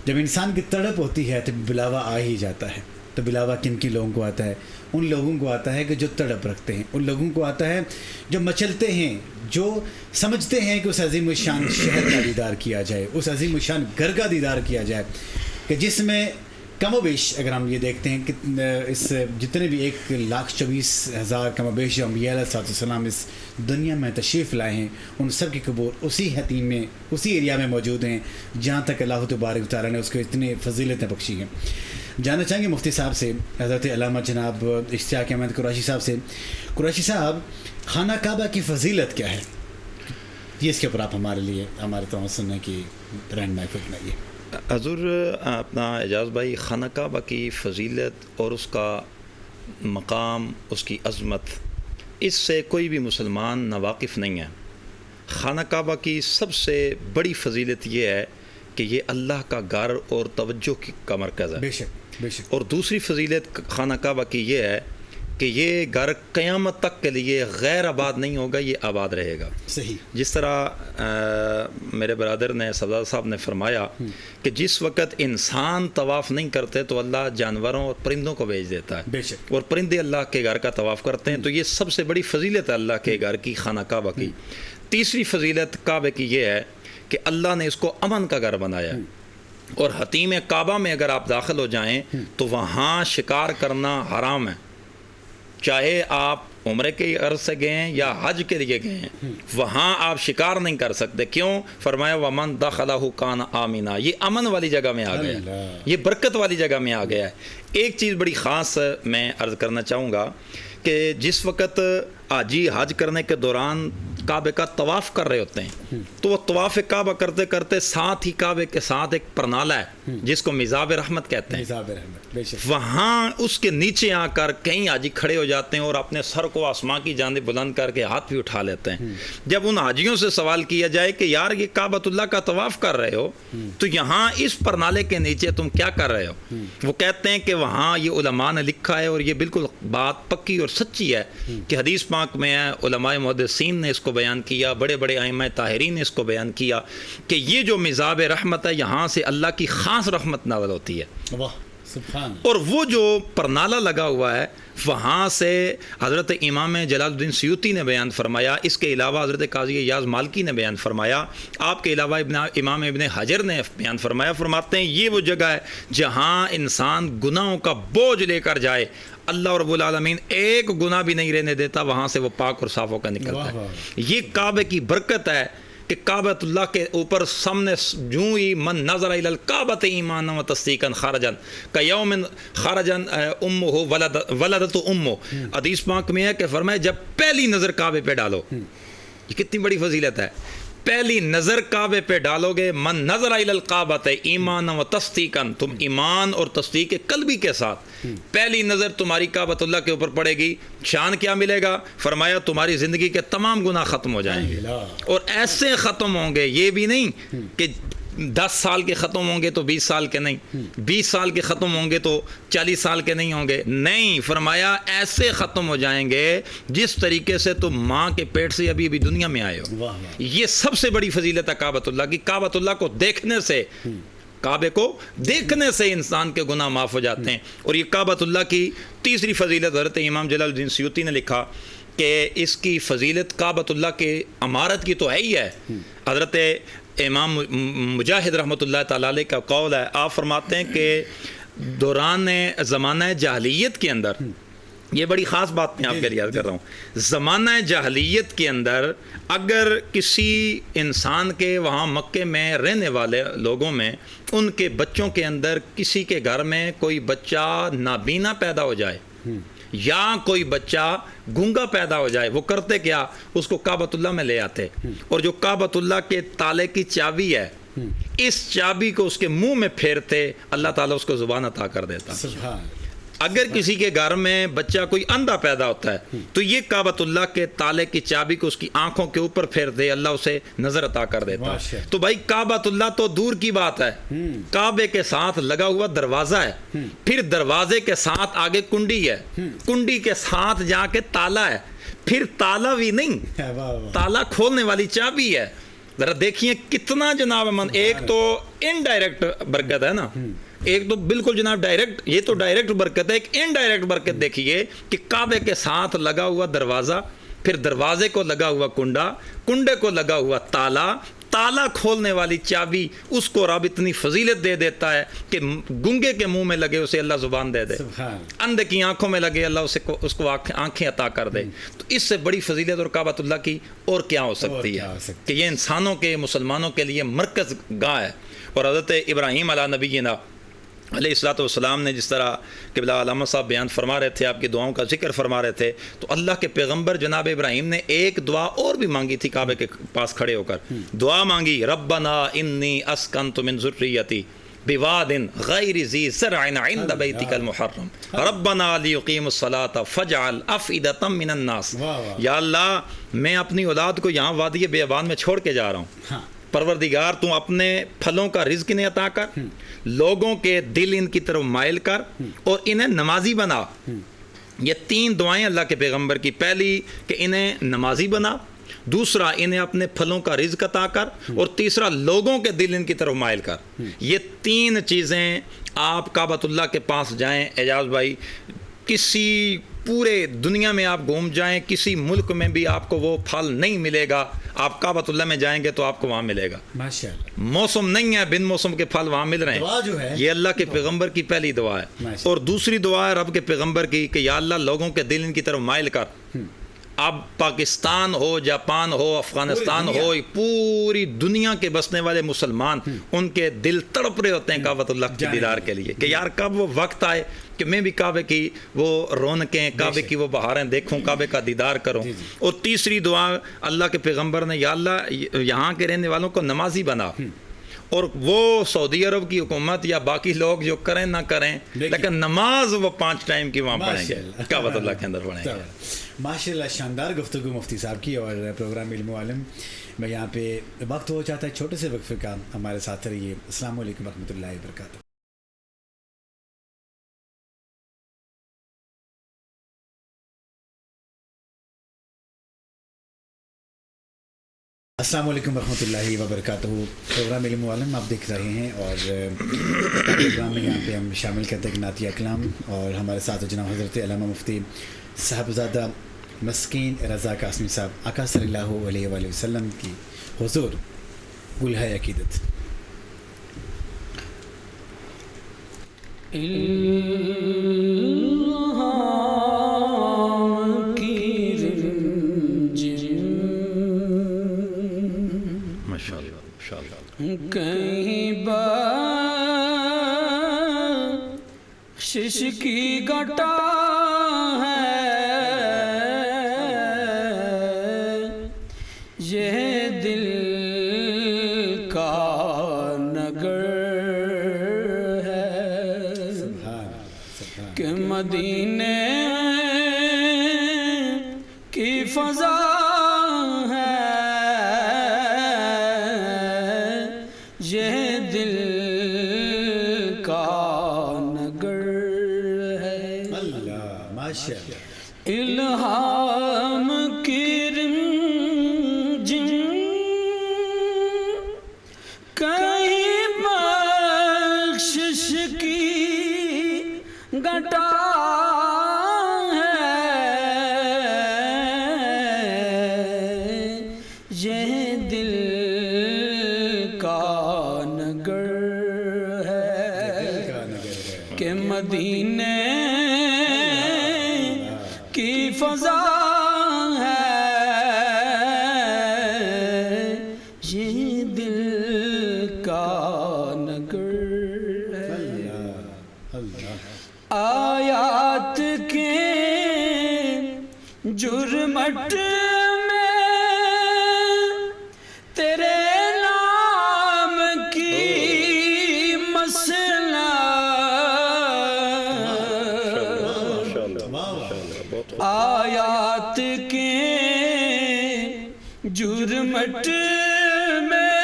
جب انسان کی تڑپ ہوتی ہے تو بلاوا آ ہی جاتا ہے۔ تو بلاوا کن کی لوگوں کو آتا ہے؟ ان لوگوں کو آتا ہے کہ جو تڑپ رکھتے ہیں، ان لوگوں کو آتا ہے جو مچلتے ہیں، جو سمجھتے ہیں کہ اس عظیم الشان شہر کا دیدار کیا جائے، اس عظیم الشان گھر کا دیدار کیا جائے کہ جس میں کم و بیش اگر ہم یہ دیکھتے ہیں کہ اس جتنے بھی 1,24,000 کم و بیش جو انبیاء علیہ السلام اس دنیا میں تشریف لائے ہیں، ان سب کی قبور اسی حتیم میں، اسی ایریا میں موجود ہیں جہاں تک اللہ تبارک تعالیٰ نے اس کو اتنی فضیلتیں بخشی ہیں۔ جاننا چاہیں گے مفتی صاحب سے، حضرت علامہ جناب اشتیاق احمد قریشی صاحب سے، قریشی صاحب خانہ کعبہ کی فضیلت کیا ہے؟ یہ اس کے اوپر آپ ہمارے لیے ہمارے تمام سننے کی رہنمائی فرمائیے۔ حضور اپنا اعجاز بھائی، خانہ کعبہ کی فضیلت اور اس کا مقام، اس کی عظمت، اس سے کوئی بھی مسلمان ناواقف نہیں ہے۔ خانہ کعبہ کی سب سے بڑی فضیلت یہ ہے کہ یہ اللہ کا گھر اور توجہ کا مرکز ہے. بے شک بے شک. اور دوسری فضیلت خانہ کعبہ کی یہ ہے کہ یہ گھر قیامت تک کے لیے غیر آباد نہیں ہوگا, یہ آباد رہے گا. صحیح. جس طرح میرے برادر نے سردار صاحب نے فرمایا کہ جس وقت انسان طواف نہیں کرتے تو اللہ جانوروں اور پرندوں کو بھیج دیتا ہے, بے شک. اور پرندے اللہ کے گھر کا طواف کرتے ہیں. تو یہ سب سے بڑی فضیلت ہے اللہ کے گھر کی, خانہ کعبہ کی. تیسری فضیلت کعبے کی یہ ہے کہ اللہ نے اس کو امن کا گھر بنایا ہے, اور حتیم کعبہ میں اگر آپ داخل ہو جائیں تو وہاں شکار کرنا حرام ہے, چاہے آپ عمرے کے غرض سے گئے ہیں یا حج کے لیے گئے ہیں, وہاں آپ شکار نہیں کر سکتے. کیوں؟ فرمایا وَمَن دَخَلَهُ كَانَ آمِنًا, یہ امن والی جگہ میں آ گیا, یہ برکت والی جگہ میں آ گیا ہے. ایک چیز بڑی خاص میں عرض کرنا چاہوں گا کہ جس وقت حاجی حج کرنے کے دوران کعبے کا طواف کر رہے ہوتے ہیں تو وہ طواف کعبہ کرتے کرتے ساتھ ہی کعبے کے ساتھ ایک پرنالہ ہے جس کو میزاب رحمت کہتے ہیں, میزاب رحمت, بے شک. وہاں اس کے نیچے آ کر کئی حاجی کھڑے ہو جاتے ہیں اور اپنے سر کو آسمان کی جانب بلند کر کے ہاتھ بھی اٹھا لیتے ہیں. جب ان حاجیوں سے سوال کیا جائے کہ یار یہ کعبۃ اللہ کا طواف کر رہے ہو تو یہاں اس پرنالے کے نیچے تم کیا کر رہے ہو, وہ کہتے ہیں کہ وہاں یہ علماء نے لکھا ہے اور یہ بالکل بات پکی اور سچی ہے کہ حدیث پاک میں ہے, علماء محدثین نے اس کو بیان کیا, بڑے بڑے ائمہ طاہرین نے اس کو بیان کیا کہ یہ جو میزاب رحمت ہے یہاں سے اللہ کی خاص رحمت نازل ہوتی ہے. واہ سبحان. اور وہ جو پرنالہ لگا ہوا ہے وہاں سے حضرت امام جلال الدین سیوطی نے بیان فرمایا, اس کے علاوہ حضرت قاضی ایاز مالکی نے بیان فرمایا, آپ کے علاوہ امام ابن حجر نے بیان فرمایا, فرماتے ہیں یہ وہ جگہ ہے جہاں انسان گناہوں کا بوجھ لے کر جائے, اللہ رب العالمین ایک گناہ بھی نہیں رہنے دیتا, وہاں سے وہ پاک اور صاف ہو کر نکلتا ہے. یہ کعبے کی برکت ہے کہ کعبۃ اللہ کے اوپر سامنے جوں ہی من نظر الی الکعبۃ ایمانا و تصدیقا خرجا کیوم خرجا امہ ولدت امہ. حدیث پاک میں ہے کہ فرمایا جب پہلی نظر کعبے پہ ڈالو, یہ کتنی بڑی فضیلت ہے, پہلی نظر کعبے پہ ڈالو گے, من نظر الی الکعبۃ ایمانا و تصدیقا, تم ایمان اور تصدیق قلبی کے ساتھ پہلی نظر تمہاری کعبۃ اللہ کے اوپر پڑے گی, شان کیا ملے گا؟ فرمایا تمہاری زندگی کے تمام گناہ ختم ہو جائیں گے, اور ایسے ختم ہوں گے, یہ بھی نہیں کہ 10 سال کے ختم ہوں گے تو 20 سال کے نہیں, 20 سال کے ختم ہوں گے تو 40 سال کے نہیں ہوں گے, نہیں, فرمایا ایسے ختم ہو جائیں گے جس طریقے سے تم ماں کے پیٹ سے ابھی ابھی دنیا میں آئے ہو. یہ سب سے بڑی فضیلت ہے کعبۃ اللہ کی. کعبۃ اللہ کو دیکھنے سے, کعبے کو دیکھنے سے انسان کے گناہ معاف ہو جاتے ہیں. اور یہ کعبۃ اللہ کی تیسری فضیلت حضرت امام جلال الدین سیوطی نے لکھا کہ اس کی فضیلت کعبۃ اللہ کے عمارت کی تو ہے ہی ہے. حضرت امام مجاہد رحمۃ اللہ تعالیٰ علیہ کا قول ہے, آپ فرماتے ہیں کہ دوران زمانہ جاہلیت کے اندر, یہ بڑی خاص بات میں آپ کے لیے یاد کر رہا ہوں, زمانہ جاہلیت کے اندر اگر کسی انسان کے وہاں مکے میں رہنے والے لوگوں میں ان کے بچوں کے اندر کسی کے گھر میں کوئی بچہ نابینا پیدا ہو جائے یا کوئی بچہ گونگا پیدا ہو جائے, وہ کرتے کیا؟ اس کو کعبۃ اللہ میں لے آتے, اور جو کعبۃ اللہ کے تالے کی چابی ہے اس چابی کو اس کے منہ میں پھیرتے, اللہ تعالیٰ اس کو زبان عطا کر دیتا. اگر کسی کے گھر میں بچہ کوئی اندھا پیدا ہوتا ہے تو یہ کعبۃ اللہ کے تالے کی چابی کو اس کی آنکھوں کے اوپر پھیر دے, اللہ اسے نظر عطا کر دیتا. تو بھائی کعبۃ اللہ تو دور کی بات ہے, کعبے کے ساتھ لگا ہوا دروازہ ہے, پھر دروازے کے ساتھ آگے کنڈی ہے, کنڈی کے ساتھ جا کے تالا ہے, پھر تالا بھی نہیں, تالا کھولنے والی چابی ہے. ذرا دیکھیے کتنا جناب من, ایک تو انڈائریکٹ برکت ہے نا, ایک تو بالکل جناب ڈائریکٹ, یہ تو ڈائریکٹ برکت ہے, ایک انڈائریکٹ برکت دیکھیے کہ کعبے کے ساتھ لگا ہوا دروازہ, پھر دروازے کو لگا ہوا کنڈا, کنڈے کو لگا ہوا تالا, تالا کھولنے والی چابی, اس کو رب اتنی فضیلت دے دیتا ہے کہ گنگے کے منہ میں لگے اسے اللہ زبان دے دے, اندھے کی آنکھوں میں لگے اللہ اس کو آنکھیں عطا کر دے. تو اس سے بڑی فضیلت اور کعبۃ اللہ کی اور کیا ہو سکتی ہے کہ یہ انسانوں کے, مسلمانوں کے لیے مرکز گاہ ہے. اور حضرت ابراہیم علیہ نبینا علیہ الصلوۃ والسلام نے جس طرح قبلہ علامہ صاحب بیان فرما رہے تھے, آپ کی دعاؤں کا ذکر فرما رہے تھے, تو اللہ کے پیغمبر جناب ابراہیم نے ایک دعا اور بھی مانگی تھی کعبے کے پاس کھڑے ہو کر. دعا مانگی, ربنا انی اسکنت من ذریتی بواد غیر ذی زرع عند بیتک المحرم ربنا لیقیموا الصلاۃ فاجعل افئدۃ من الناس. یا اللہ میں اپنی اولاد کو یہاں وادی بیابان میں چھوڑ کے جا رہا ہوں. پروردگار تو اپنے پھلوں کا رزق انہیں عطا کر، لوگوں کے دل ان کی طرف مائل کر اور انہیں نمازی بنا. یہ 3 دعائیں اللہ کے پیغمبر کی. پہلی کہ انہیں نمازی بنا، دوسرا انہیں اپنے پھلوں کا رزق عطا کر، اور تیسرا لوگوں کے دل ان کی طرف مائل کر. یہ 3 چیزیں آپ کعبۃ اللہ کے پاس جائیں اعجاز بھائی، کسی پورے دنیا میں آپ گھوم جائیں، کسی ملک میں بھی آپ کو وہ پھل نہیں ملے گا. آپ کعبۃ اللہ میں جائیں گے تو آپ کو وہاں ملے گا. ماشاءاللہ. موسم نہیں ہے، بن موسم کے پھل وہاں مل رہے دعا جو ہے ہیں. یہ اللہ کے پیغمبر کی پہلی دعا ہے. اور دوسری دعا ہے رب کے پیغمبر کی کہ یا اللہ لوگوں کے دل ان کی طرف مائل کر. اب پاکستان ہو، جاپان ہو، افغانستان ہو، پوری دنیا کے بسنے والے مسلمان ان کے دل تڑپ رہے ہوتے ہیں کعبۃ اللہ کے دیدار کے لیے کہ یار کب وہ وقت آئے کہ میں بھی کعبے کی وہ رونقیں، کعبے کی وہ بہاریں دیکھوں، کعبے کا دیدار کروں. اور تیسری دعا اللہ کے پیغمبر نے یا اللہ یہاں کے رہنے والوں کو نمازی بنا. اور وہ سعودی عرب کی حکومت یا باقی لوگ جو کریں نہ کریں لیکن نماز وہ 5 ٹائم کی وہاں پڑھیں گے، کعبۃ اللہ کے اندر پڑھیں گے. ماشاءاللہ شاندار گفتگو مفتی صاحب کی. اور پروگرام علم و علم میں یہاں پہ وقت ہو جاتا ہے چھوٹے سے وقفے کا. ہمارے ساتھ رہیے. السلام علیکم ورحمۃ اللہ وبرکاتہ. السلام علیکم ورحمۃ اللہ وبرکاتہ. پروگرام علم و علم آپ دیکھ رہے ہیں، اور پروگرام میں یہاں پہ ہم شامل کرتے ہیں نعتیہ کلام. اور ہمارے ساتھ جناب حضرت علامہ مفتی صاحبزادہ مسکین رضا قاسمی صاحب آقا صلی اللہ علیہ وآلہ وسلم کی حضور گلہائے عقیدت. کہیں بخشش کی گھٹا ہے یہ دل کا نگر ہے کہ مدینے کی فضا الہام کی رمجم کہیں بخشش کی گھٹا ہے یہ دل کا نگر ہے کہ مدینے کی فضا ہے یہ دل کا نگر ہے. آیات کے جرمٹ میں تیرے نام کی مسئلہ آیات کے جرمٹ میں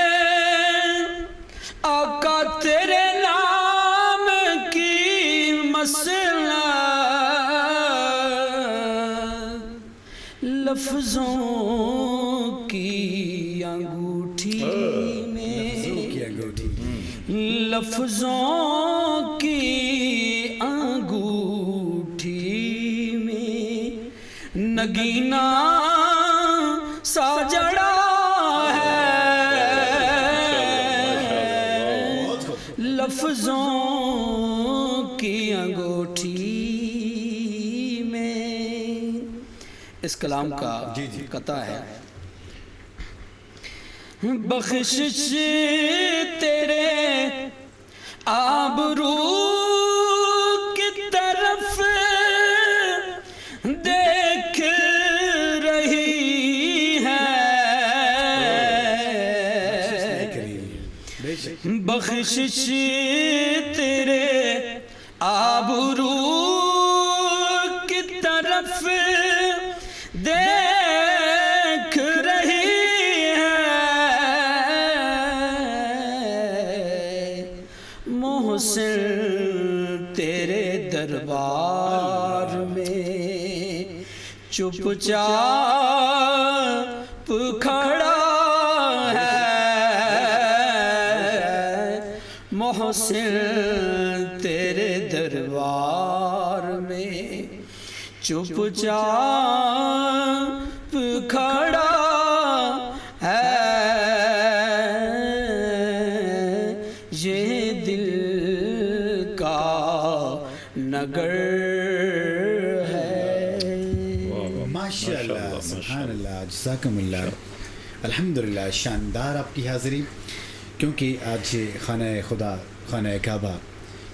آقا تیرے نام کی مسئلہ لفظوں کی انگوٹھی میں لفظوں کی انگوٹھی نگینہ سا جڑا ہے لفظوں کی انگوٹھی میں. اس کلام کا قطع ہے بخشش تیرے آبرو کی طرف دیکھ رہی ہے بخشش تیرے آبرو کی طرف دیکھ رہی ہے، محسن تیرے دربار میں چپ چاپ کھڑا ہے، محسن تیرے دربار میں چپ چاپ کھڑا ہے، یہ دل کا نگر ہے۔ ماشاء اللہ، سبحان اللہ، جزاکم اللہ، الحمدللہ، شاندار آپ کی حاضری، کیونکہ آج خانہ خدا، خانہ کعبہ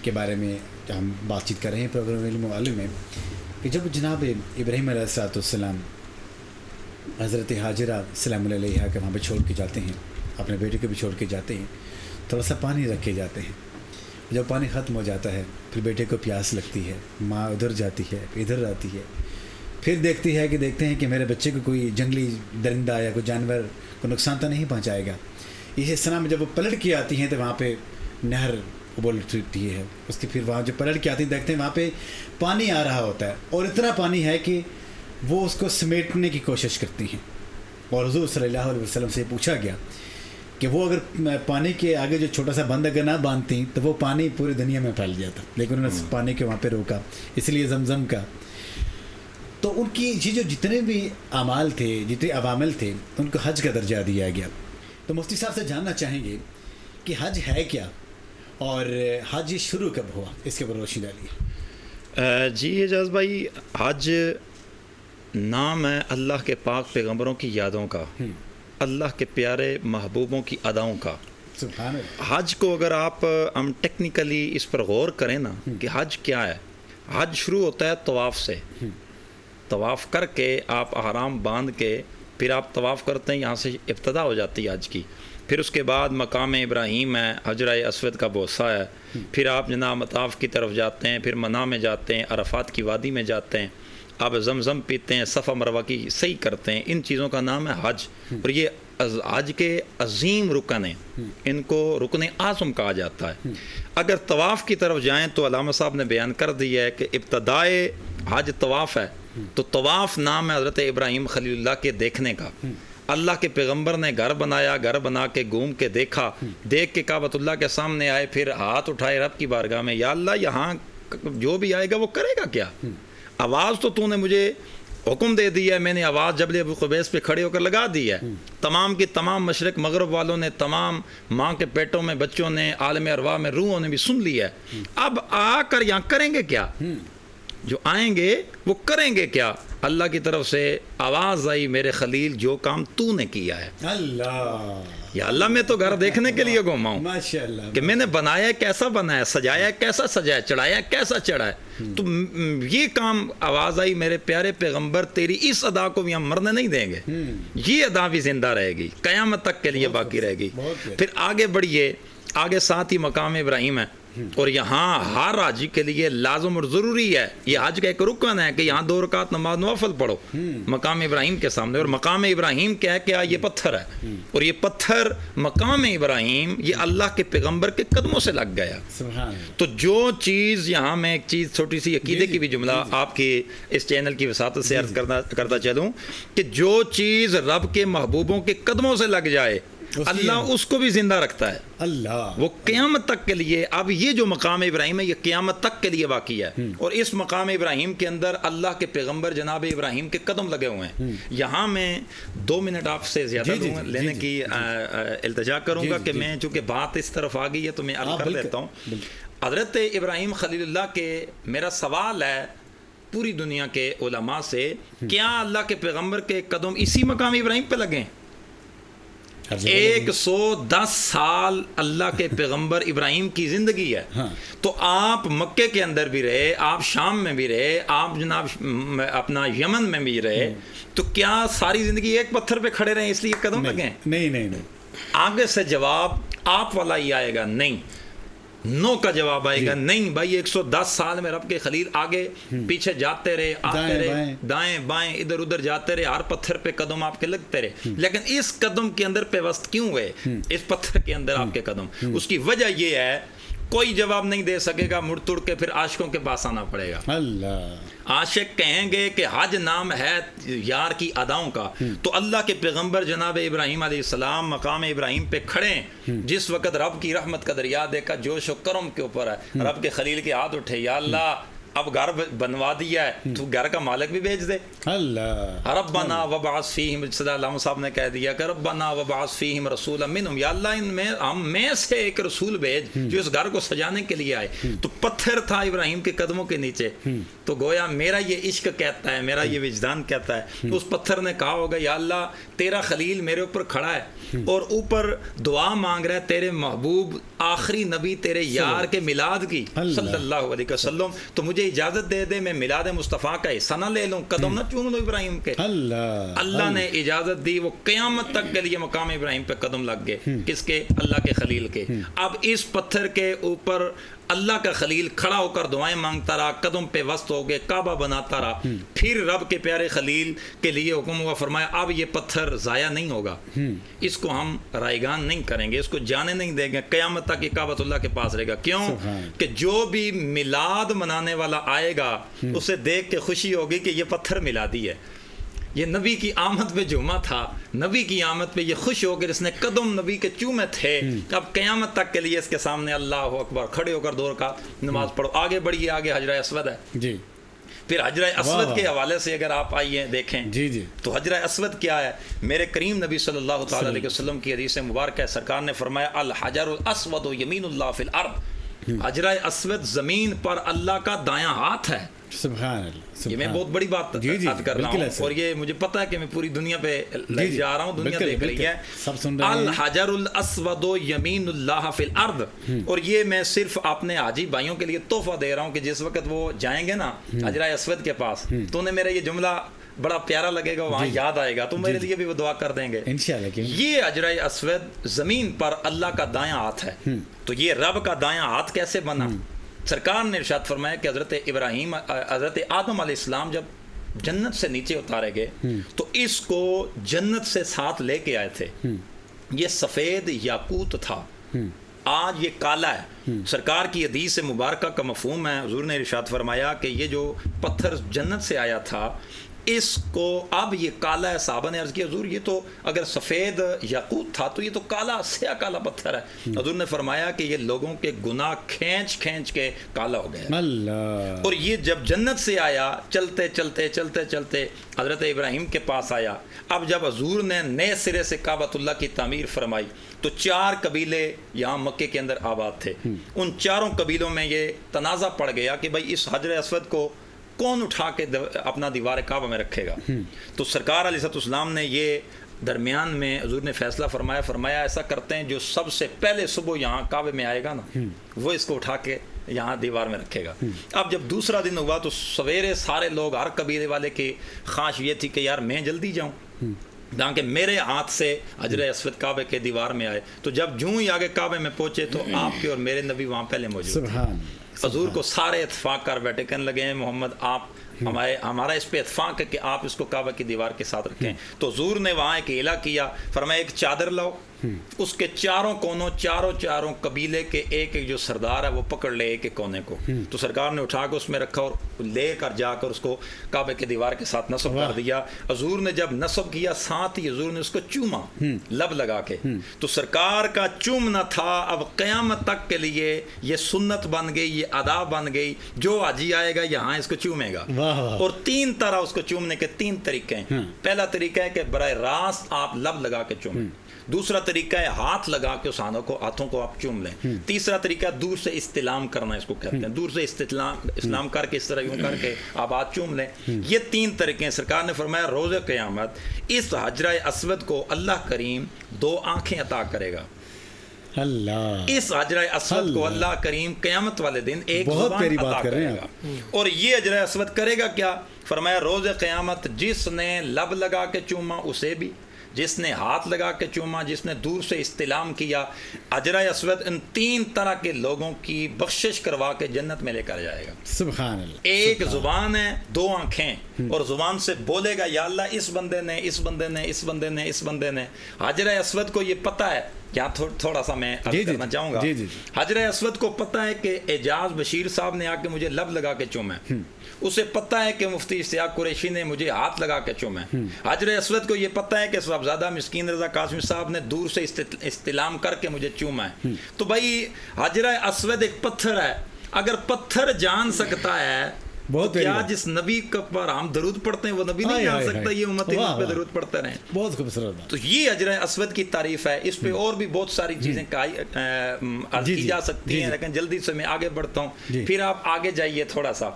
کے بارے میں ہم بات چیت کر رہے ہیں پروگرام علم و علم میں، کہ جب جناب ابراہیم علیہ السلام حضرت حاجرہ سلام اللہ علیہا کے وہاں پہ چھوڑ کے جاتے ہیں، اپنے بیٹے کو بھی چھوڑ کے جاتے ہیں، تھوڑا سا پانی رکھ کے جاتے ہیں، جب پانی ختم ہو جاتا ہے پھر بیٹے کو پیاس لگتی ہے، ماں ادھر جاتی ہے، ادھر آتی ہے، پھر دیکھتے ہیں کہ میرے بچے کو کوئی جنگلی درندہ یا کوئی جانور کو نقصان تو نہیں پہنچائے گا۔ اس طرح میں جب وہ پلٹ کے آتی ہیں تو وہاں پہ نہر ابول اٹھتی ہے، اس کی پھر وہاں جب پلٹ کے آتی ہیں دیکھتے ہیں وہاں پہ پانی آ رہا ہوتا ہے، اور اتنا پانی ہے کہ وہ اس کو سمیٹنے کی کوشش کرتی ہیں، اور حضور صلی اللہ علیہ وسلم سے پوچھا گیا کہ وہ اگر پانی کے آگے جو چھوٹا سا بند اگر نہ باندھتی تو وہ پانی پوری دنیا میں پھیل جاتا، لیکن انہوں نے پانی کے وہاں پہ روکا، اس لیے زمزم کا۔ تو ان کی یہ جو جتنے بھی اعمال تھے، جتنے عوامل تھے، ان کو حج کا درجہ دیا گیا۔ تو مفتی صاحب سے جاننا چاہیں گے کہ حج ہے کیا، اور حج شروع کب ہوا، اس کے اوپر روشنی ڈالیے۔ جی اعجاز بھائی، حج نام ہے اللہ کے پاک پیغمبروں کی یادوں کا، اللہ کے پیارے محبوبوں کی اداؤں کا۔ سبحان اللہ۔ حج کو اگر آپ ہم ٹیکنیکلی اس پر غور کریں نا کہ حج کیا ہے، حج شروع ہوتا ہے طواف سے، طواف کر کے آپ احرام باندھ کے پھر آپ طواف کرتے ہیں، یہاں سے ابتدا ہو جاتی ہے حج کی۔ پھر اس کے بعد مقام ابراہیم ہے، حجرہ اسود کا بوسہ ہے، پھر آپ جناب مطاف کی طرف جاتے ہیں، پھر منا میں جاتے ہیں، عرفات کی وادی میں جاتے ہیں، آپ زمزم پیتے ہیں، صفا مروہ کی صحیح کرتے ہیں، ان چیزوں کا نام ہے حج۔ اور یہ حج کے عظیم رکن ہیں، ان کو رکن اعظم کہا جاتا ہے۔ اگر طواف کی طرف جائیں تو علامہ صاحب نے بیان کر دیا ہے کہ ابتدائے حج طواف ہے، تو طواف نام ہے حضرت ابراہیم خلیل اللہ کے دیکھنے کا۔ اللہ کے پیغمبر نے گھر بنایا، گھر بنا کے گھوم کے دیکھا، دیکھ کے کعبۃ اللہ کے سامنے آئے، پھر ہاتھ اٹھائے رب کی بارگاہ میں، یا اللہ یہاں جو بھی آئے گا وہ کرے گا کیا؟ آواز تو نے مجھے حکم دے دیا ہے، میں نے آواز جبل ابو قبیس پہ کھڑے ہو کر لگا دی ہے، تمام کی تمام مشرق مغرب والوں نے، تمام ماں کے پیٹوں میں بچوں نے، عالم ارواح میں روحوں نے بھی سن لیا ہے، اب آ کر یہاں کریں گے کیا؟ جو آئیں گے وہ کریں گے کیا؟ اللہ کی طرف سے آواز آئی، میرے خلیل جو کام تو نے کیا ہے۔ اللہ، یا اللہ میں تو گھر دیکھنے کے لیے گھوما ہوں ماشاءاللہ، کہ میں نے بنایا کیسا بنایا، سجایا کیسا سجایا، چڑھایا کیسا چڑھایا، تو یہ کام آواز آئی، میرے پیارے پیغمبر تیری اس ادا کو بھی ہم مرنے نہیں دیں گے، یہ ادا بھی زندہ رہے گی، قیامت تک کے لیے باقی رہے گی۔ پھر آگے بڑھیے، آگے ساتھ ہی مقام ابراہیم ہے، اور یہاں ہر حاجی کے لیے لازم اور ضروری ہے، یہ حج کا ایک رکن ہے کہ یہاں 2 رکعت نماز نوافل پڑھو مقام ابراہیم کے سامنے۔ اور مقام ابراہیم کیا ہے؟ کیا یہ پتھر ہے، اور یہ پتھر مقام ابراہیم یہ اللہ کے پیغمبر کے قدموں سے لگ گیا۔ سبحان اللہ۔ تو جو چیز یہاں میں ایک چیز چھوٹی سی عقیدے کی بھی جملہ آپ کی اس چینل کی وساطت سے عرض کرتا چلوں کہ جو چیز رب کے محبوبوں کے قدموں سے لگ جائے اللہ اس کو بھی زندہ رکھتا ہے، اللہ وہ قیامت تک کے لیے۔ اب یہ جو مقام ابراہیم ہے یہ قیامت تک کے لیے باقی ہے، اور اس مقام ابراہیم کے اندر اللہ کے پیغمبر جناب ابراہیم کے قدم لگے ہوئے ہیں۔ یہاں میں 2 منٹ آپ سے زیادہ لینے کی التجا کروں گا کہ میں چونکہ بات اس طرف آ گئی ہے تو میں عرض کر دیتا ہوں۔ حضرت ابراہیم خلیل اللہ کے میرا سوال ہے پوری دنیا کے علماء سے، کیا اللہ کے پیغمبر کے قدم اسی مقام ابراہیم پہ لگے ہیں؟ 110 سال اللہ کے پیغمبر ابراہیم کی زندگی ہے، تو آپ مکے کے اندر بھی رہے، آپ شام میں بھی رہے، آپ جناب اپنا یمن میں بھی رہے، تو کیا ساری زندگی ایک پتھر پہ کھڑے رہے اس لیے قدم لگے ہیں؟ نہیں۔ آگے سے جواب آپ والا ہی آئے گا؟ نہیں. نو کا جواب آئے گا. نہیں بھائی 110 سال میں رب کے خلیل آگے پیچھے جاتے رہے، آتے رہے، دائیں بائیں ادھر ادھر جاتے رہے، ہر پتھر پہ قدم آپ کے لگتے رہے، لیکن اس قدم کے اندر پیوست کیوں ہوئے؟ اس پتھر کے اندر آپ کے قدم. اس کی وجہ یہ ہے کوئی جواب نہیں دے سکے گا، مڑ تڑ کے پھر عاشقوں کے پاس آنا پڑے گا. اللہ عاشق کہیں گے کہ حج نام ہے یار کی اداؤں کا، تو اللہ کے پیغمبر جناب ابراہیم علیہ السلام مقام ابراہیم پہ کھڑے، جس وقت رب کی رحمت کا دریا دیکھا جوش و کرم کے اوپر ہے، رب کے خلیل کے ہاتھ اٹھے، یا اللہ اب گھر بنوا دیا ہے تو گھر کا مالک بھی بھیج دے. اللہ ربنا وبعث فیہم، صلی اللہ علیہ صاحب نے کہہ دیا کہ ربنا وبعث فیہم رسولا منہم، یا اللہ ان میں ہم میں سے ایک رسول بھیج جو اس گھر کو سجانے کے لیے آئے. تو پتھر تھا ابراہیم کے قدموں کے نیچے، تو گویا میرا یہ عشق کہتا ہے، میرا یہ وجدان کہتا ہے، اس پتھر نے کہا ہوگا یا اللہ تیرا خلیل میرے اوپر کھڑا ہے اور اوپر دعا مانگ رہا ہے تیرے محبوب آخری نبی تیرے یار کے میلاد کی صلی اللہ علیہ وسلم، تو مجھے اجازت دے دے میں میلاد مصطفیٰ کا حصہ نہ لے لوں، قدم نہ چوم لوں ابراہیم کے. اللہ نے اجازت دی، وہ قیامت تک کے لیے مقام ابراہیم پہ قدم لگ گئے. کس کے؟ اللہ کے خلیل کے. اب اس پتھر کے اوپر اللہ کا خلیل کھڑا ہو کر دعائیں مانگتا رہا، قدم پہ وسط ہو گئے، کعبہ بناتا رہا. پھر رب کے پیارے خلیل کے لیے حکم ہوا، فرمایا اب یہ پتھر ضائع نہیں ہوگا، اس کو ہم رائیگان نہیں کریں گے، اس کو جانے نہیں دیں گے، قیامت تک یہ کعبۃ اللہ کے پاس رہے گا. کیوں؟ کہ جو بھی میلاد منانے والا آئے گا اسے دیکھ کے خوشی ہوگی کہ یہ پتھر میلادی ہے، یہ نبی کی آمد پہ جمعہ تھا، نبی کی آمد پہ یہ خوش ہو گئے، اس نے قدم نبی کے چومے تھے. اب قیامت تک کے لیے اس کے سامنے اللہ اکبر کھڑے ہو کر 2 رکعت نماز پڑھو. آگے بڑھیے، آگے حجرہ اسود ہے. جی پھر حجرہ اسود کے حوالے سے اگر آپ آئیے دیکھیں تو حجرہ اسود کیا ہے؟ میرے کریم نبی صلی اللہ تعالی علیہ وسلم کی حدیث مبارکہ ہے، سرکار نے فرمایا الحجر الاسود یمین اللہ فی الارض، حجرہ اسود زمین پر اللہ کا دایاں ہاتھ ہے. سبحان اللہ. یہ میں بہت بڑی بات یاد کر رہا ہوں، اور یہ مجھے پتا ہے کہ میں پوری دنیا پہ لے جا رہا ہوں، دنیا دیکھ رہی ہے. الحجر الاسود یمین اللہ فی الارض. اور یہ میں صرف اپنے حاجی بھائیوں کے لیے تحفہ دے رہا ہوں کہ جس وقت وہ جائیں گے نا حجرہ اسود کے پاس تو انہیں میرا یہ جملہ بڑا پیارا لگے گا، وہاں یاد آئے گا، تو میرے لیے بھی وہ دعا کر دیں گے انشاءاللہ. یہ حجرہ اسود زمین پر اللہ کا دایاں ہاتھ ہے. تو یہ رب کا دایاں ہاتھ کیسے بنا؟ سرکار نے ارشاد فرمایا کہ حضرت آدم علیہ السلام جب جنت سے نیچے اتارے گئے تو اس کو جنت سے ساتھ لے کے آئے تھے. یہ سفید یاقوت تھا، آج یہ کالا ہے. سرکار کی حدیث مبارکہ کا مفہوم ہے، حضور نے ارشاد فرمایا کہ یہ جو پتھر جنت سے آیا تھا اس کو اب یہ کالا ہے. صحابہ نے عرض کیا حضور یہ تو اگر سفید یاقوت تھا تو یہ تو کالا سیاہ کالا پتھر ہے. حضور نے فرمایا کہ یہ لوگوں کے گناہ کھینچ کھینچ کے کالا ہو گیا اللہ. اور یہ جب جنت سے آیا چلتے چلتے چلتے چلتے حضرت ابراہیم کے پاس آیا. اب جب حضور نے نئے سرے سے کعبۃ اللہ کی تعمیر فرمائی تو 4 قبیلے یہاں مکے کے اندر آباد تھے. ان 4 قبیلوں میں یہ تنازع پڑ گیا کہ بھائی اس حجر اسود کو کون اٹھا کے اپنا دیوار کعبہ میں رکھے گا. تو سرکار علیہ السلام نے یہ درمیان میں حضور نے فیصلہ فرمایا ایسا کرتے ہیں جو سب سے پہلے صبح یہاں کعبے میں آئے گا نا وہ اس کو اٹھا کے یہاں دیوار میں رکھے گا. اب جب دوسرا دن ہوا تو سویرے سارے لوگ ہر قبیلے والے کی خواہش یہ تھی کہ یار میں جلدی جاؤں تاکہ میرے ہاتھ سے حجر اسود کعبے کے دیوار میں آئے. تو جب جوں ہی آگے کعبے میں پہنچے تو آپ کے اور میرے نبی وہاں پہلے موجود تھے. حضور کو سارے اتفاق کر بیٹھے کہنے لگے ہیں محمد آپ ہمارا اس پہ اتفاق ہے کہ آپ اس کو کعبہ کی دیوار کے ساتھ رکھیں. تو حضور نے وہاں ایک ہیلا کیا، فرمایا ایک چادر لاؤ، اس کے چاروں کونوں چاروں قبیلے کے ایک جو سردار ہے وہ پکڑ لے ایک کونے کو. تو سرکار نے اٹھا کے اس میں رکھا اور لے کر جا کر اس کو کعبے کے دیوار کے ساتھ نصب کر دیا. حضور نے جب نصب کیا ساتھ ہی حضور نے اس کو چوما لب لگا کے. تو سرکار کا چومنا تھا اب قیامت تک کے لیے یہ سنت بن گئی، یہ ادا بن گئی، جو حاجی آئے گا یہاں اس کو چومے گا. اور 3 طرح اس کو چومنے کے 3 طریقے ہیں. پہلا طریقہ ہے کہ براہ راست آپ لب لگا کے چومیں. دوسرا طریقہ ہے ہاتھ لگا کے اس ہاتھوں کو آپ چوم لیں. تیسرا طریقہ دور سے استلام کرنا اس کو کہتے ہیں، دور سے استلام کر کے اس طرح یوں کر کے آپ ہاتھ چوم لیں. یہ 3 طریقے ہیں. سرکار نے فرمایا روز قیامت اس حجرہ اسود کو اللہ کریم 2 آنکھیں عطا کرے گا. اللہ اس حجرہ اسود کو اللہ کریم قیامت والے دن ایک زبان عطا کرے گا. اور یہ حجرہ اسود کرے گا کیا؟ فرمایا روز قیامت جس نے لب لگا کے چوما اسے بھی، جس نے ہاتھ لگا کے چوما، جس نے دور سے استلام کیا، حجر اسود ان 3 طرح کے لوگوں کی بخشش کروا کے جنت میں لے کر جائے گا۔ سبحان اللہ۔ ایک زبان ہے، 2 آنکھیں، اور زبان سے بولے گا یا اللہ اس بندے نے اس بندے نے اس بندے نے اس بندے نے۔ حجر اسود کو یہ پتہ ہے، یہاں تھوڑا سا میں عرض کرنا چاہوں گا، حجر اسود کو پتہ ہے کہ اعجاز بشیر صاحب نے آ کے مجھے لب لگا کے چوما ہے، اسے پتہ ہے کہ مفتی اشتیاق قریشی نے مجھے ہاتھ لگا کے چوما ہے۔ حجر اسود کو یہ پتہ ہے کہ صاحبزادہ مسکین رضا قاسمی صاحب نے دور سے استلام کر کے مجھے چوما ہے۔ تو بھائی حجر اسود ایک پتھر ہے، اگر پتھر جان سکتا ہے تو کیا جس نبی پر ہم درود پڑھتے ہیں وہ نبی نہیں جان سکتا؟ یہ امت پہ درود پڑھتے رہیں۔ بہت خوبصورت بات۔ تو یہ حجر اسود کی تعریف ہے، اس پہ اور بھی بہت ساری چیزیں عرض کی جا سکتی ہیں، لیکن جلدی سے میں آگے بڑھتا ہوں، پھر آپ آگے جائیے تھوڑا سا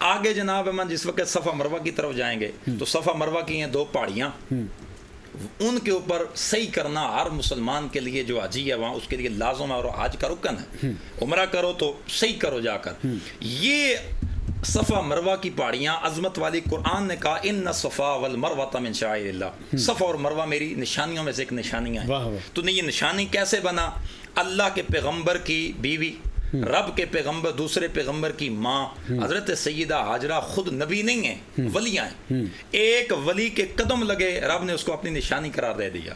آگے جناب ہم جس وقت صفا مروہ کی طرف جائیں گے تو صفا مروہ کی ہیں 2 پہاڑیاں، ان کے اوپر صحیح کرنا ہر مسلمان کے لیے جو حاجی ہے وہاں اس کے لیے لازم ہے اور حج کا رکن ہے۔ عمرہ کرو تو صحیح کرو جا کر۔ یہ صفا مروہ کی پہاڑیاں عظمت والی، قرآن نے کہا ان الصفا والمروہ من شعائر اللہ، صفا اور مروہ میری نشانیوں میں سے ایک نشانیاں ہیں۔ تو یہ نشانی کیسے بنا؟ اللہ کے پیغمبر کی بیوی، رب کے پیغمبر دوسرے پیغمبر کی ماں حضرت سیدہ ہاجرہ خود نبی نہیں ہیں، ولیاں ہیں، ایک ولی کے قدم لگے رب نے اس کو اپنی نشانی قرار دے دیا۔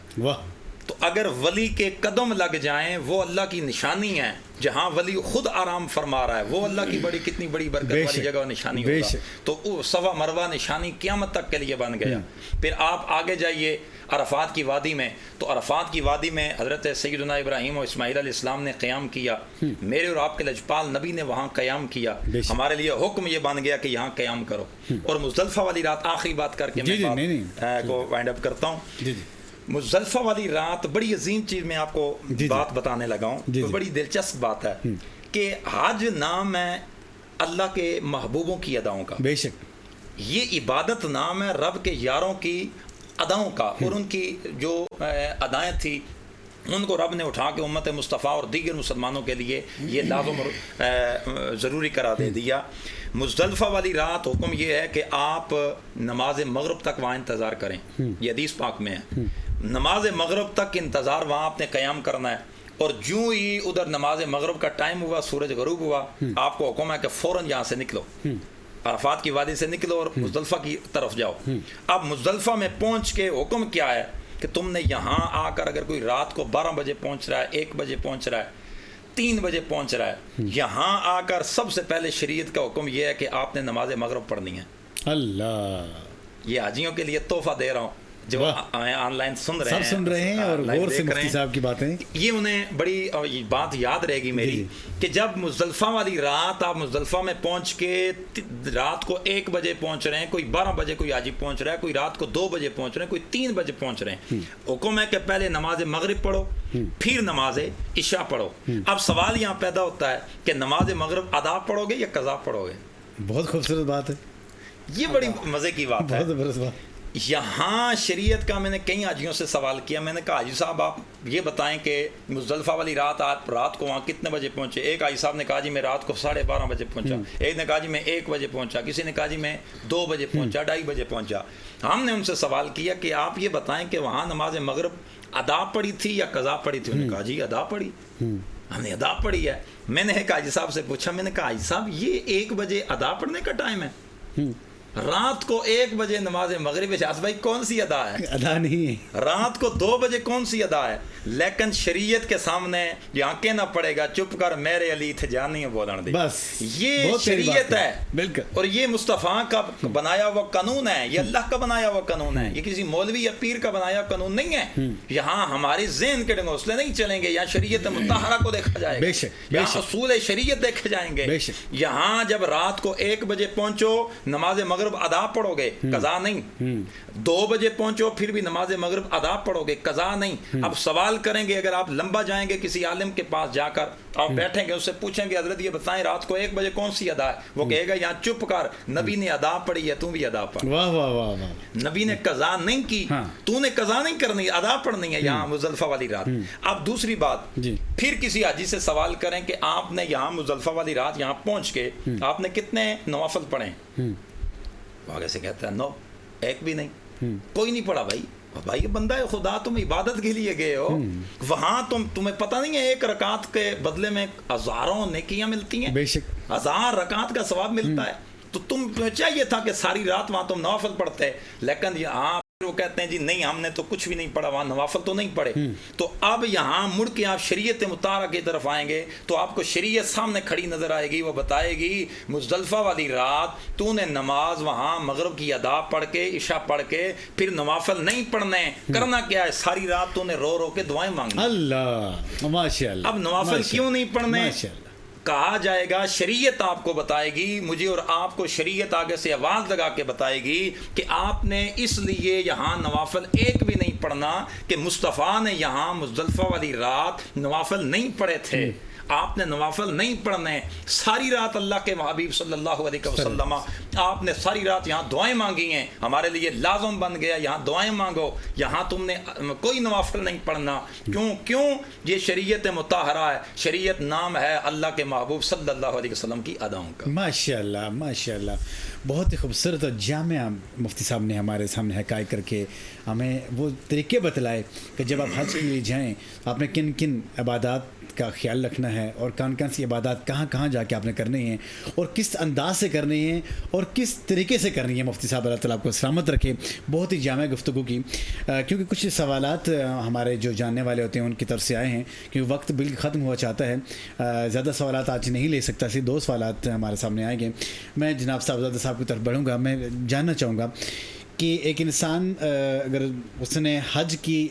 تو اگر ولی کے قدم لگ جائیں وہ اللہ کی نشانی ہے، جہاں ولی خود آرام فرما رہا ہے وہ اللہ کی بڑی کتنی بڑی برکت والی جگہ اور نشانی ہوگا۔ تو صفا مروہ نشانی قیامت تک کے لیے بن گیا۔ پھر آپ آگے جائیے عرفات کی وادی میں، تو عرفات کی وادی میں حضرت سیدنا ابراہیم اور اسماعیل علیہ السلام نے قیام کیا، میرے اور آپ کے لجپال نبی نے وہاں قیام کیا، ہمارے لیے حکم یہ بن گیا کہ یہاں قیام کرو۔ اور مزدلفہ والی رات آخری بات کر کے میں بات کو وائنڈ اپ کرتا ہوں۔ مزدلفہ والی رات بڑی عظیم چیز میں آپ کو بات بتانے لگا ہوں، بڑی دلچسپ بات ہے کہ حج نام ہے اللہ کے محبوبوں کی اداؤں کا، بے شک یہ عبادت نام ہے رب کے یاروں کی اداؤں کا، اور ان کی جو ادائیں تھی ان کو رب نے اٹھا کے امت مصطفیٰ اور دیگر مسلمانوں کے لیے یہ لازم ضروری قرار دے دیا۔ مزدلفہ والی رات حکم یہ ہے کہ آپ نماز مغرب تک وہاں انتظار کریں، یہ حدیث پاک میں ہے، نماز مغرب تک انتظار وہاں آپ نے قیام کرنا ہے، اور جو ہی ادھر نماز مغرب کا ٹائم ہوا، سورج غروب ہوا، آپ کو حکم ہے کہ فوراً یہاں سے نکلو، عرفات کی وادی سے نکلو اور مزدلفہ کی طرف جاؤ۔ اب مزدلفہ میں پہنچ کے حکم کیا ہے کہ تم نے یہاں آ کر اگر کوئی رات کو 12 بجے پہنچ رہا ہے، 1 بجے پہنچ رہا ہے، 3 بجے پہنچ رہا ہے، یہاں آ کر سب سے پہلے شریعت کا حکم یہ ہے کہ آپ نے نماز مغرب پڑھنی ہے۔ اللہ، یہ حاجیوں کے لیے تحفہ دے رہا ہوں جو آن لائن سن رہے ہیں اور غور سے مفتی صاحب کی باتیں، یہ انہیں بڑی بات یاد رہے گی میری کہ جب مزدلفہ والی رات آپ مزدلفہ میں پہنچ کے رات کو 1 بجے پہنچ رہے ہیں، کوئی 12 بجے کوئی حاجی پہنچ رہا ہے، کوئی رات کو 2 بجے پہنچ رہے ہیں، کوئی 3 بجے پہنچ رہے ہیں، حکم ہے کہ پہلے نماز مغرب پڑھو پھر نماز عشاء پڑھو۔ اب سوال یہاں پیدا ہوتا ہے کہ نماز مغرب ادا پڑھو گے یا قضا پڑھو گے؟ بہت خوبصورت بات ہے، یہ بڑی مزے کی بات ہے۔ بہت زبردست بات۔ یہاں شریعت کا میں نے کئی حاجیوں سے سوال کیا، میں نے کہا حاجی صاحب آپ یہ بتائیں کہ مزدلفہ والی رات آپ رات کو وہاں کتنے بجے پہنچے؟ ایک حاجی صاحب نے کہا جی میں رات کو 12:30 بجے پہنچا، ایک نے کہا جی میں 1 بجے پہنچا، کسی نے کہا جی میں 2 بجے پہنچا، 2:30 بجے پہنچا۔ ہم نے ان سے سوال کیا کہ آپ یہ بتائیں کہ وہاں نماز مغرب ادا پڑی تھی یا قضا پڑی تھی؟ انہوں نے کہا جی ادا پڑی، ہم نے ادا پڑی ہے۔ میں نے ایک حاجی صاحب سے پوچھا، میں نے کہا حاجی صاحب یہ 1 بجے ادا پڑھنے کا ٹائم ہے، رات کو 1 بجے نماز مغرب ہے، بھائی کون سی ادا ہے؟ ادا نہیں ہے۔ رات کو 2 بجے کون سی ادا ہے؟ لیکن شریعت کے سامنے یہاں کہنا پڑے گا چپ کر میرے علی تھے جانی بولن دے، بس یہ شریعت ہے بالکل، اور یہ مصطفیٰ کا بنایا ہوا قانون ہے، یہ اللہ کا بنایا ہوا قانون ہے، یہ کسی مولوی یا پیر کا بنایا قانون نہیں ہے۔ یہاں ہمارے ذہن کے ڈنگوسلے نہیں چلیں گے، یہاں شریعت مطہرہ کو دیکھا جائے گا، یہاں اصول شریعت دیکھے جائیں گے۔ یہاں جب رات کو 1 بجے پہنچو نماز مغرب ادا پڑھو گے، قضا نہیں، 2 بجے پہنچو پھر بھی نماز مغرب ادا پڑھو گے، قضا نہیں۔ اب سوال کریں گے، اگر آپ لمبا جائیں گے کسی عالم کے پاس جا کر آپ بیٹھیں گے، اس سے پوچھیں گے حضرت یہ بتائیں رات کو 1 بجے کون سی ادا ہے؟ وہ کہے گا یہاں چپ کر، نبی نے ادا پڑھی ہے، تم بھی ادا پڑھ۔ واہ واہ واہ، نبی نے قضا نہیں کی، تو نے قضا نہیں کرنی، ادا پڑھنی ہے یہاں مزدلفہ والی رات۔ اب دوسری بات، پھر کسی حاجی سے سوال کریں کہ آپ نے یہاں مزدلفہ والی رات یہاں پہنچ کے آپ نے کتنے نوافل پڑھے؟ وہ آگے سے کہتا ہے 9، 1 بھی نہیں، کوئی نہیں پڑھا بھائی، بھائی بندہ خدا تم عبادت کے لیے گئے ہو، وہاں تمہیں پتہ نہیں ہے ایک رکعت کے بدلے میں ہزاروں نیکیاں ملتی ہیں، بے شک 1000 رکعت کا ثواب ملتا ہے. تو تمہیں چاہیے تھا کہ ساری رات وہاں تم نوافل پڑھتے، لیکن یہاں وہ کہتے ہیں جی نہیں ہم نے تو کچھ بھی نہیں پڑھا، وہاں نوافل تو نہیں پڑھے. تو اب یہاں مڑ کے آپ شریعت مطہرہ کی طرف آئیں گے تو آپ کو شریعت سامنے کھڑی نظر آئے گی، وہ بتائے گی مزدلفہ والی رات تو نے نماز وہاں مغرب کی ادا پڑھ کے عشاء پڑھ کے پھر نوافل نہیں پڑھنے، کرنا کیا ہے ساری رات تو نے رو رو کے دعائیں مانگی. اللہ ماشاء اللہ. اب نوافل کیوں نہیں پڑھنے؟ ماشاء اللہ. کہا جائے گا شریعت آپ کو بتائے گی، مجھے اور آپ کو شریعت آگے سے آواز لگا کے بتائے گی کہ آپ نے اس لیے یہاں نوافل ایک بھی نہیں پڑھنا کہ مصطفیٰ نے یہاں مزدلفہ والی رات نوافل نہیں پڑھے تھے. آپ نے نوافل نہیں پڑھنے، ساری رات اللہ کے حبیب صلی اللہ علیہ وسلم آپ نے ساری رات یہاں دعائیں مانگی ہیں، ہمارے لیے لازم بن گیا یہاں دعائیں مانگو. یہاں تم نے کوئی نوافل نہیں پڑھنا. کیوں؟ یہ شریعت مطہرہ ہے، شریعت نام ہے اللہ کے محبوب صلی اللہ علیہ وسلم کی اداؤں کا. ماشاء اللہ ماشاء اللہ. بہت ہی خوبصورت اور جامع مفتی صاحب نے ہمارے سامنے حقائق کر کے ہمیں وہ طریقے بتلائے کہ جب آپ حج کے لیے جائیں آپ نے کن کن عبادات کا خیال رکھنا ہے اور کون کون سی عبادات کہاں کہاں جا کے آپ نے کرنی ہیں اور کس انداز سے کرنی ہیں اور کس طریقے سے کرنی ہے. مفتی صاحب اللہ تعالیٰ آپ کو سلامت رکھے. بہت ہی جامع گفتگو کی، کیونکہ کچھ سوالات ہمارے جو جاننے والے ہوتے ہیں ان کی طرف سے آئے ہیں کیونکہ وقت بالکل ختم ہوا چاہتا ہے. زیادہ سوالات آج نہیں لے سکتا، صرف 2 سوالات ہمارے سامنے آئیں گے. میں جناب صاحبزادہ صاحب کی طرف بڑھوں گا. میں جاننا چاہوں گا کہ ایک انسان اگر اس نے حج کی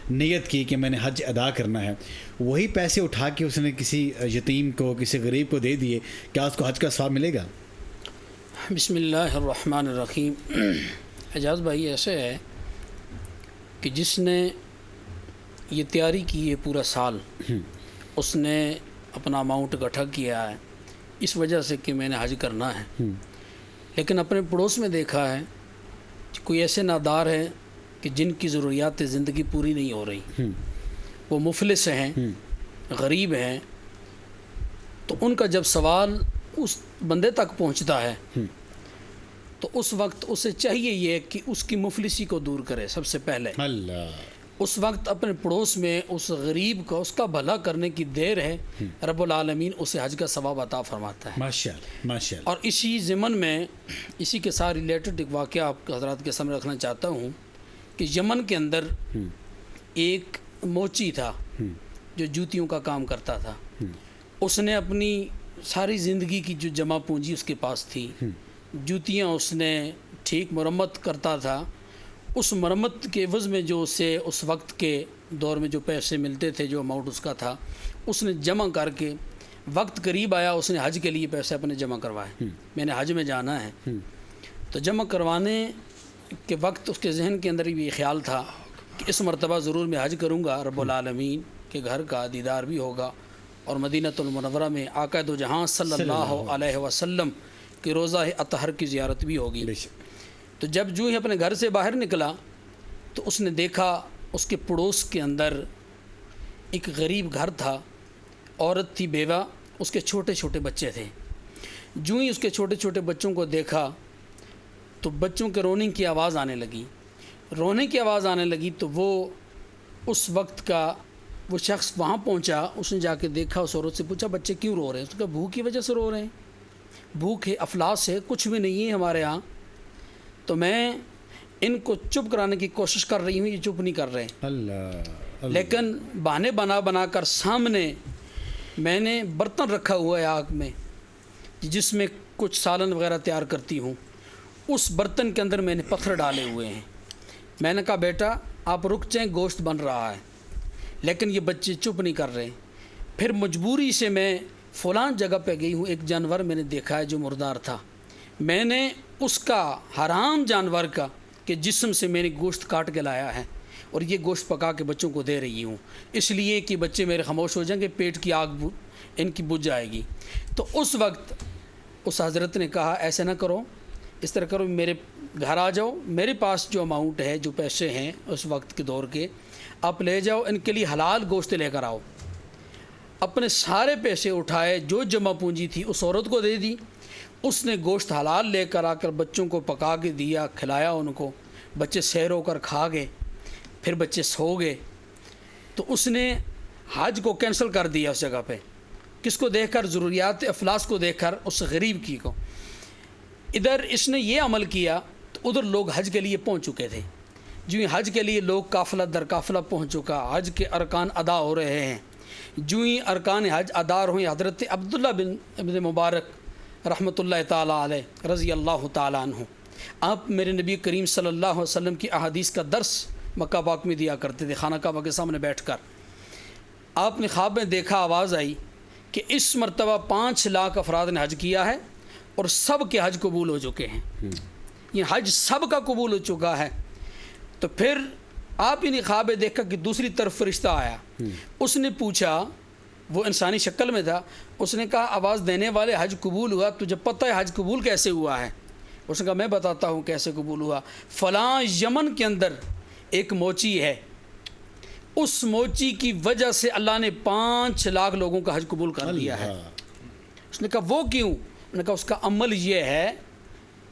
نیت کی کہ میں نے حج ادا کرنا ہے، وہی پیسے اٹھا کے اس نے کسی یتیم کو کسی غریب کو دے دیے، کیا اس کو حج کا ثواب ملے گا؟ بسم اللہ الرحمن الرحیم. اعجاز بھائی ایسے ہے کہ جس نے یہ تیاری کی ہے پورا سال، اس نے اپنا اماؤنٹ اکٹھا کیا ہے اس وجہ سے کہ میں نے حج کرنا ہے، لیکن اپنے پڑوس میں دیکھا ہے کہ کوئی ایسے نادار ہیں کہ جن کی ضروریات زندگی پوری نہیں ہو رہی، وہ مفلس ہیں، غریب ہیں. تو ان کا جب سوال اس بندے تک پہنچتا ہے تو اس وقت اسے چاہیے یہ کہ اس کی مفلسی کو دور کرے. سب سے پہلے اللہ اس وقت اپنے پڑوس میں اس غریب کو اس کا بھلا کرنے کی دیر ہے، رب العالمین اسے حج کا ثواب عطا فرماتا ہے. ماشاءاللہ ماشاءاللہ. اور اسی ضمن میں اسی کے ساتھ ریلیٹڈ ایک واقعہ آپ حضرات کے سامنے رکھنا چاہتا ہوں کہ یمن کے اندر ایک موچی تھا جو جوتیوں کا کام کرتا تھا. اس نے اپنی ساری زندگی کی جو جمع پونجی اس کے پاس تھی، جوتیاں اس نے ٹھیک مرمت کرتا تھا. اس مرمت کے عوض میں جو اسے اس وقت کے دور میں جو پیسے ملتے تھے، جو اماؤنٹ اس کا تھا، اس نے جمع کر کے وقت قریب آیا اس نے حج کے لیے پیسے اپنے جمع کروائے. میں نے حج میں جانا ہے. تو جمع کروانے کے وقت اس کے ذہن کے اندر یہ خیال تھا کہ اس مرتبہ ضرور میں حج کروں گا، رب العالمین کے گھر کا دیدار بھی ہوگا اور مدینۃ المنورہ میں آقا دو جہاں صلی اللہ علیہ وسلم کی روضہ اطہر کی زیارت بھی ہوگی. تو جب جو ہی اپنے گھر سے باہر نکلا تو اس نے دیکھا اس کے پڑوس کے اندر ایک غریب گھر تھا، عورت تھی بیوہ، اس کے چھوٹے چھوٹے بچے تھے. جو ہی اس کے چھوٹے چھوٹے بچوں کو دیکھا تو بچوں کے رونے کی آواز آنے لگی. تو وہ اس وقت کا وہ شخص وہاں پہنچا. اس نے جا کے دیکھا، اس عورت سے پوچھا بچے کیوں رو رہے ہیں؟ اس نے کہا بھوک کی وجہ سے رو رہے ہیں، بھوک ہے، افلاس ہے، کچھ بھی نہیں ہے ہمارے ہاں. تو میں ان کو چپ کرانے کی کوشش کر رہی ہوں، یہ چپ نہیں کر رہے. اللہ. لیکن بہانے بنا کر سامنے میں نے برتن رکھا ہوا ہے آگ میں جس میں کچھ سالن وغیرہ تیار کرتی ہوں. اس برتن کے اندر میں نے پتھر ڈالے ہوئے ہیں. میں نے کہا بیٹا آپ رک جائیں، گوشت بن رہا ہے. لیکن یہ بچے چپ نہیں کر رہے. پھر مجبوری سے میں فلاں جگہ پہ گئی ہوں، ایک جانور میں نے دیکھا ہے جو مردار تھا. میں نے اس کا حرام جانور کا کہ جسم سے میں نے گوشت کاٹ کے لایا ہے اور یہ گوشت پکا کے بچوں کو دے رہی ہوں، اس لیے کہ بچے میرے خاموش ہو جائیں گے، پیٹ کی آگ ان کی بجھ جائے گی. تو اس وقت اس حضرت نے کہا ایسے نہ کرو، اس طرح کرو، میرے گھر آ جاؤ، میرے پاس جو اماؤنٹ ہے، جو پیسے ہیں اس وقت کے دور کے، آپ لے جاؤ، ان کے لیے حلال گوشت لے کر آؤ. اپنے سارے پیسے اٹھائے، جو جمع پونجی تھی اس عورت کو دے دی. اس نے گوشت حلال لے کر آ کر بچوں کو پکا کے دیا، کھلایا ان کو. بچے سیر ہو کر کھا گئے، پھر بچے سو گئے، تو اس نے حج کو کینسل کر دیا اس جگہ پہ. کس کو دیکھ کر؟ ضروریات افلاس کو دیکھ کر، اس غریب کی کو. ادھر اس نے یہ عمل کیا تو ادھر لوگ حج کے لیے پہنچ چکے تھے. جو ہی حج کے لیے لوگ قافلہ در قافلہ پہنچ چکا، حج کے ارکان ادا ہو رہے ہیں. جو ہی ارکان حج ادا ہوئے، حضرت عبداللہ بن ابن مبارک رحمۃ اللہ تعالیٰ علیہ رضی اللہ تعالیٰ عنہ، آپ میرے نبی کریم صلی اللہ علیہ وسلم کی احادیث کا درس مکہ پاک میں دیا کرتے تھے، خانہ کعبہ کے سامنے بیٹھ کر. آپ نے خواب میں دیکھا، آواز آئی کہ اس مرتبہ 5 لاکھ افراد نے حج کیا ہے اور سب کے حج قبول ہو چکے ہیں. یہ حج سب کا قبول ہو چکا ہے. تو پھر آپ ہی نے خواب دیکھا کہ دوسری طرف فرشتہ آیا. اس نے پوچھا، وہ انسانی شکل میں تھا، اس نے کہا آواز دینے والے حج قبول ہوا، تجھے پتہ ہے حج قبول کیسے ہوا ہے؟ اس نے کہا میں بتاتا ہوں کیسے قبول ہوا. فلاں یمن کے اندر ایک موچی ہے، اس موچی کی وجہ سے اللہ نے 5 لاکھ لوگوں کا حج قبول کر دیا ہے. اس نے کہا وہ کیوں؟ انہوں نے کہا اس کا عمل یہ ہے،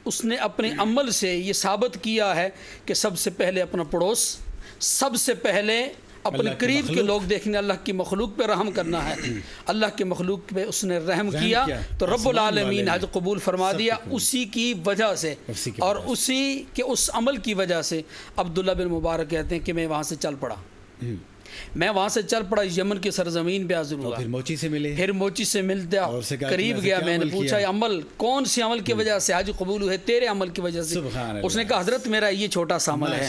اس نے اپنے عمل سے یہ ثابت کیا ہے کہ سب سے پہلے اپنا پڑوس، سب سے پہلے اپنے قریب کے لوگ دیکھنے، اللہ کی مخلوق پہ رحم کرنا ہے. اللہ کے مخلوق پہ اس نے رحم کیا تو رب العالمین حج قبول فرما دیا. اسی کی وجہ سے اور اسی کے اس عمل کی وجہ سے عبداللہ بن مبارک کہتے ہیں کہ میں وہاں سے چل پڑا، میں وہاں سے چل پڑا، یمن کی سرزمین پہ حاضر ہوا. پھر موچی سے ملے، پھر موچی سے ملتا قریب گیا، میں نے پوچھا یہ عمل کون سی عمل کی وجہ سے حج قبول ہوئے؟ تیرے عمل کی وجہ سے. اس نے کہا حضرت میرا یہ چھوٹا سا عمل ہے.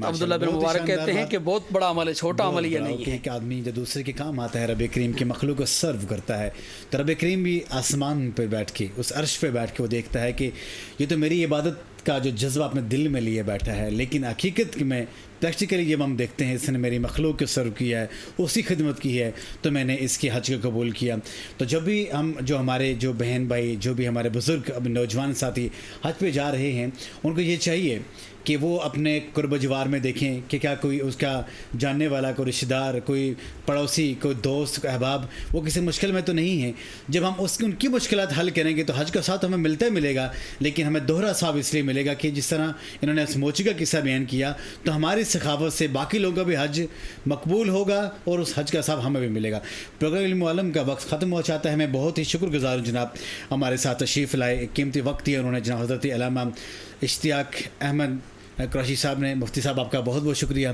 عبداللہ بن مبارک کہتے ہیں کہ بہت بڑا عمل ہے، چھوٹا عمل یہ نہیں ہے. ایک آدمی جو دوسرے کے کام آتا ہے، رب کریم کی مخلوق کو سرو کرتا ہے، تو رب کریم بھی آسمان پہ بیٹھ کے، اس عرش پہ بیٹھ کے وہ دیکھتا ہے کہ یہ تو میری عبادت کا جو جذبہ اپنے دل میں لیے بیٹھا ہے، لیکن حقیقت میں پریکٹیکلی جب ہم دیکھتے ہیں اس نے میری مخلوق کو سرو کیا ہے، اسی خدمت کی ہے، تو میں نے اس کی حج کو قبول کیا. تو جب بھی ہم ہمارے جو بہن بھائی، جو بھی ہمارے بزرگ اب نوجوان ساتھی حج پہ جا رہے ہیں، ان کو یہ چاہیے کہ وہ اپنے قرب و جوار میں دیکھیں کہ کیا کوئی اس کا جاننے والا، کوئی رشتہ دار، کوئی پڑوسی، کوئی دوست، کوئی احباب وہ کسی مشکل میں تو نہیں ہے. جب ہم ان کی مشکلات حل کریں گے تو حج کا ساتھ ہمیں ملتا ہی ملے گا، لیکن ہمیں دوہرا ثواب اس لیے ملے گا کہ جس طرح انہوں نے اس موچی کا قصہ بیان کیا، تو ہماری سخاوت سے باقی لوگوں کا بھی حج مقبول ہوگا اور اس حج کا ثواب ہمیں بھی ملے گا. پروگرام علم عالم کا وقت ختم ہو چاہتا ہے. میں بہت ہی شکر گزار ہوں جناب ہمارے ساتھ تشریف لائے، قیمتی وقت دیا انہوں نے. جناب حضرت علامہ اشتیاق احمد قریشی صاحب نے، مفتی صاحب آپ کا بہت بہت شکریہ.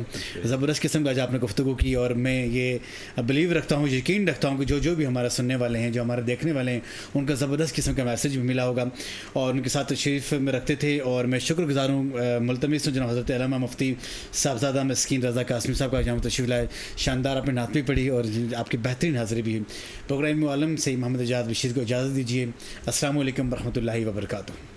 زبردست قسم کا جو آپ نے گفتگو کی، اور میں یہ بلیو رکھتا ہوں، یقین رکھتا ہوں کہ جو بھی ہمارا سننے والے ہیں، جو ہمارے دیکھنے والے ہیں، ان کا زبردست قسم کا میسیج بھی ملا ہوگا اور ان کے ساتھ تشریف میں رکھتے تھے. اور میں شکر گزار ہوں، ملتمس ہوں جناب حضرت علامہ مفتی صاحبزادہ مسکین رضا قاسمی صاحب کا جہاں تشریف لائے. شاندار آپ نے نعت بھی پڑھی اور آپ کی بہترین حاضری بھی. پروگرام عالم سے محمد اجاد بشیر کو اجازت دیجیے. السلام علیکم ورحمۃ اللہ وبرکاتہ.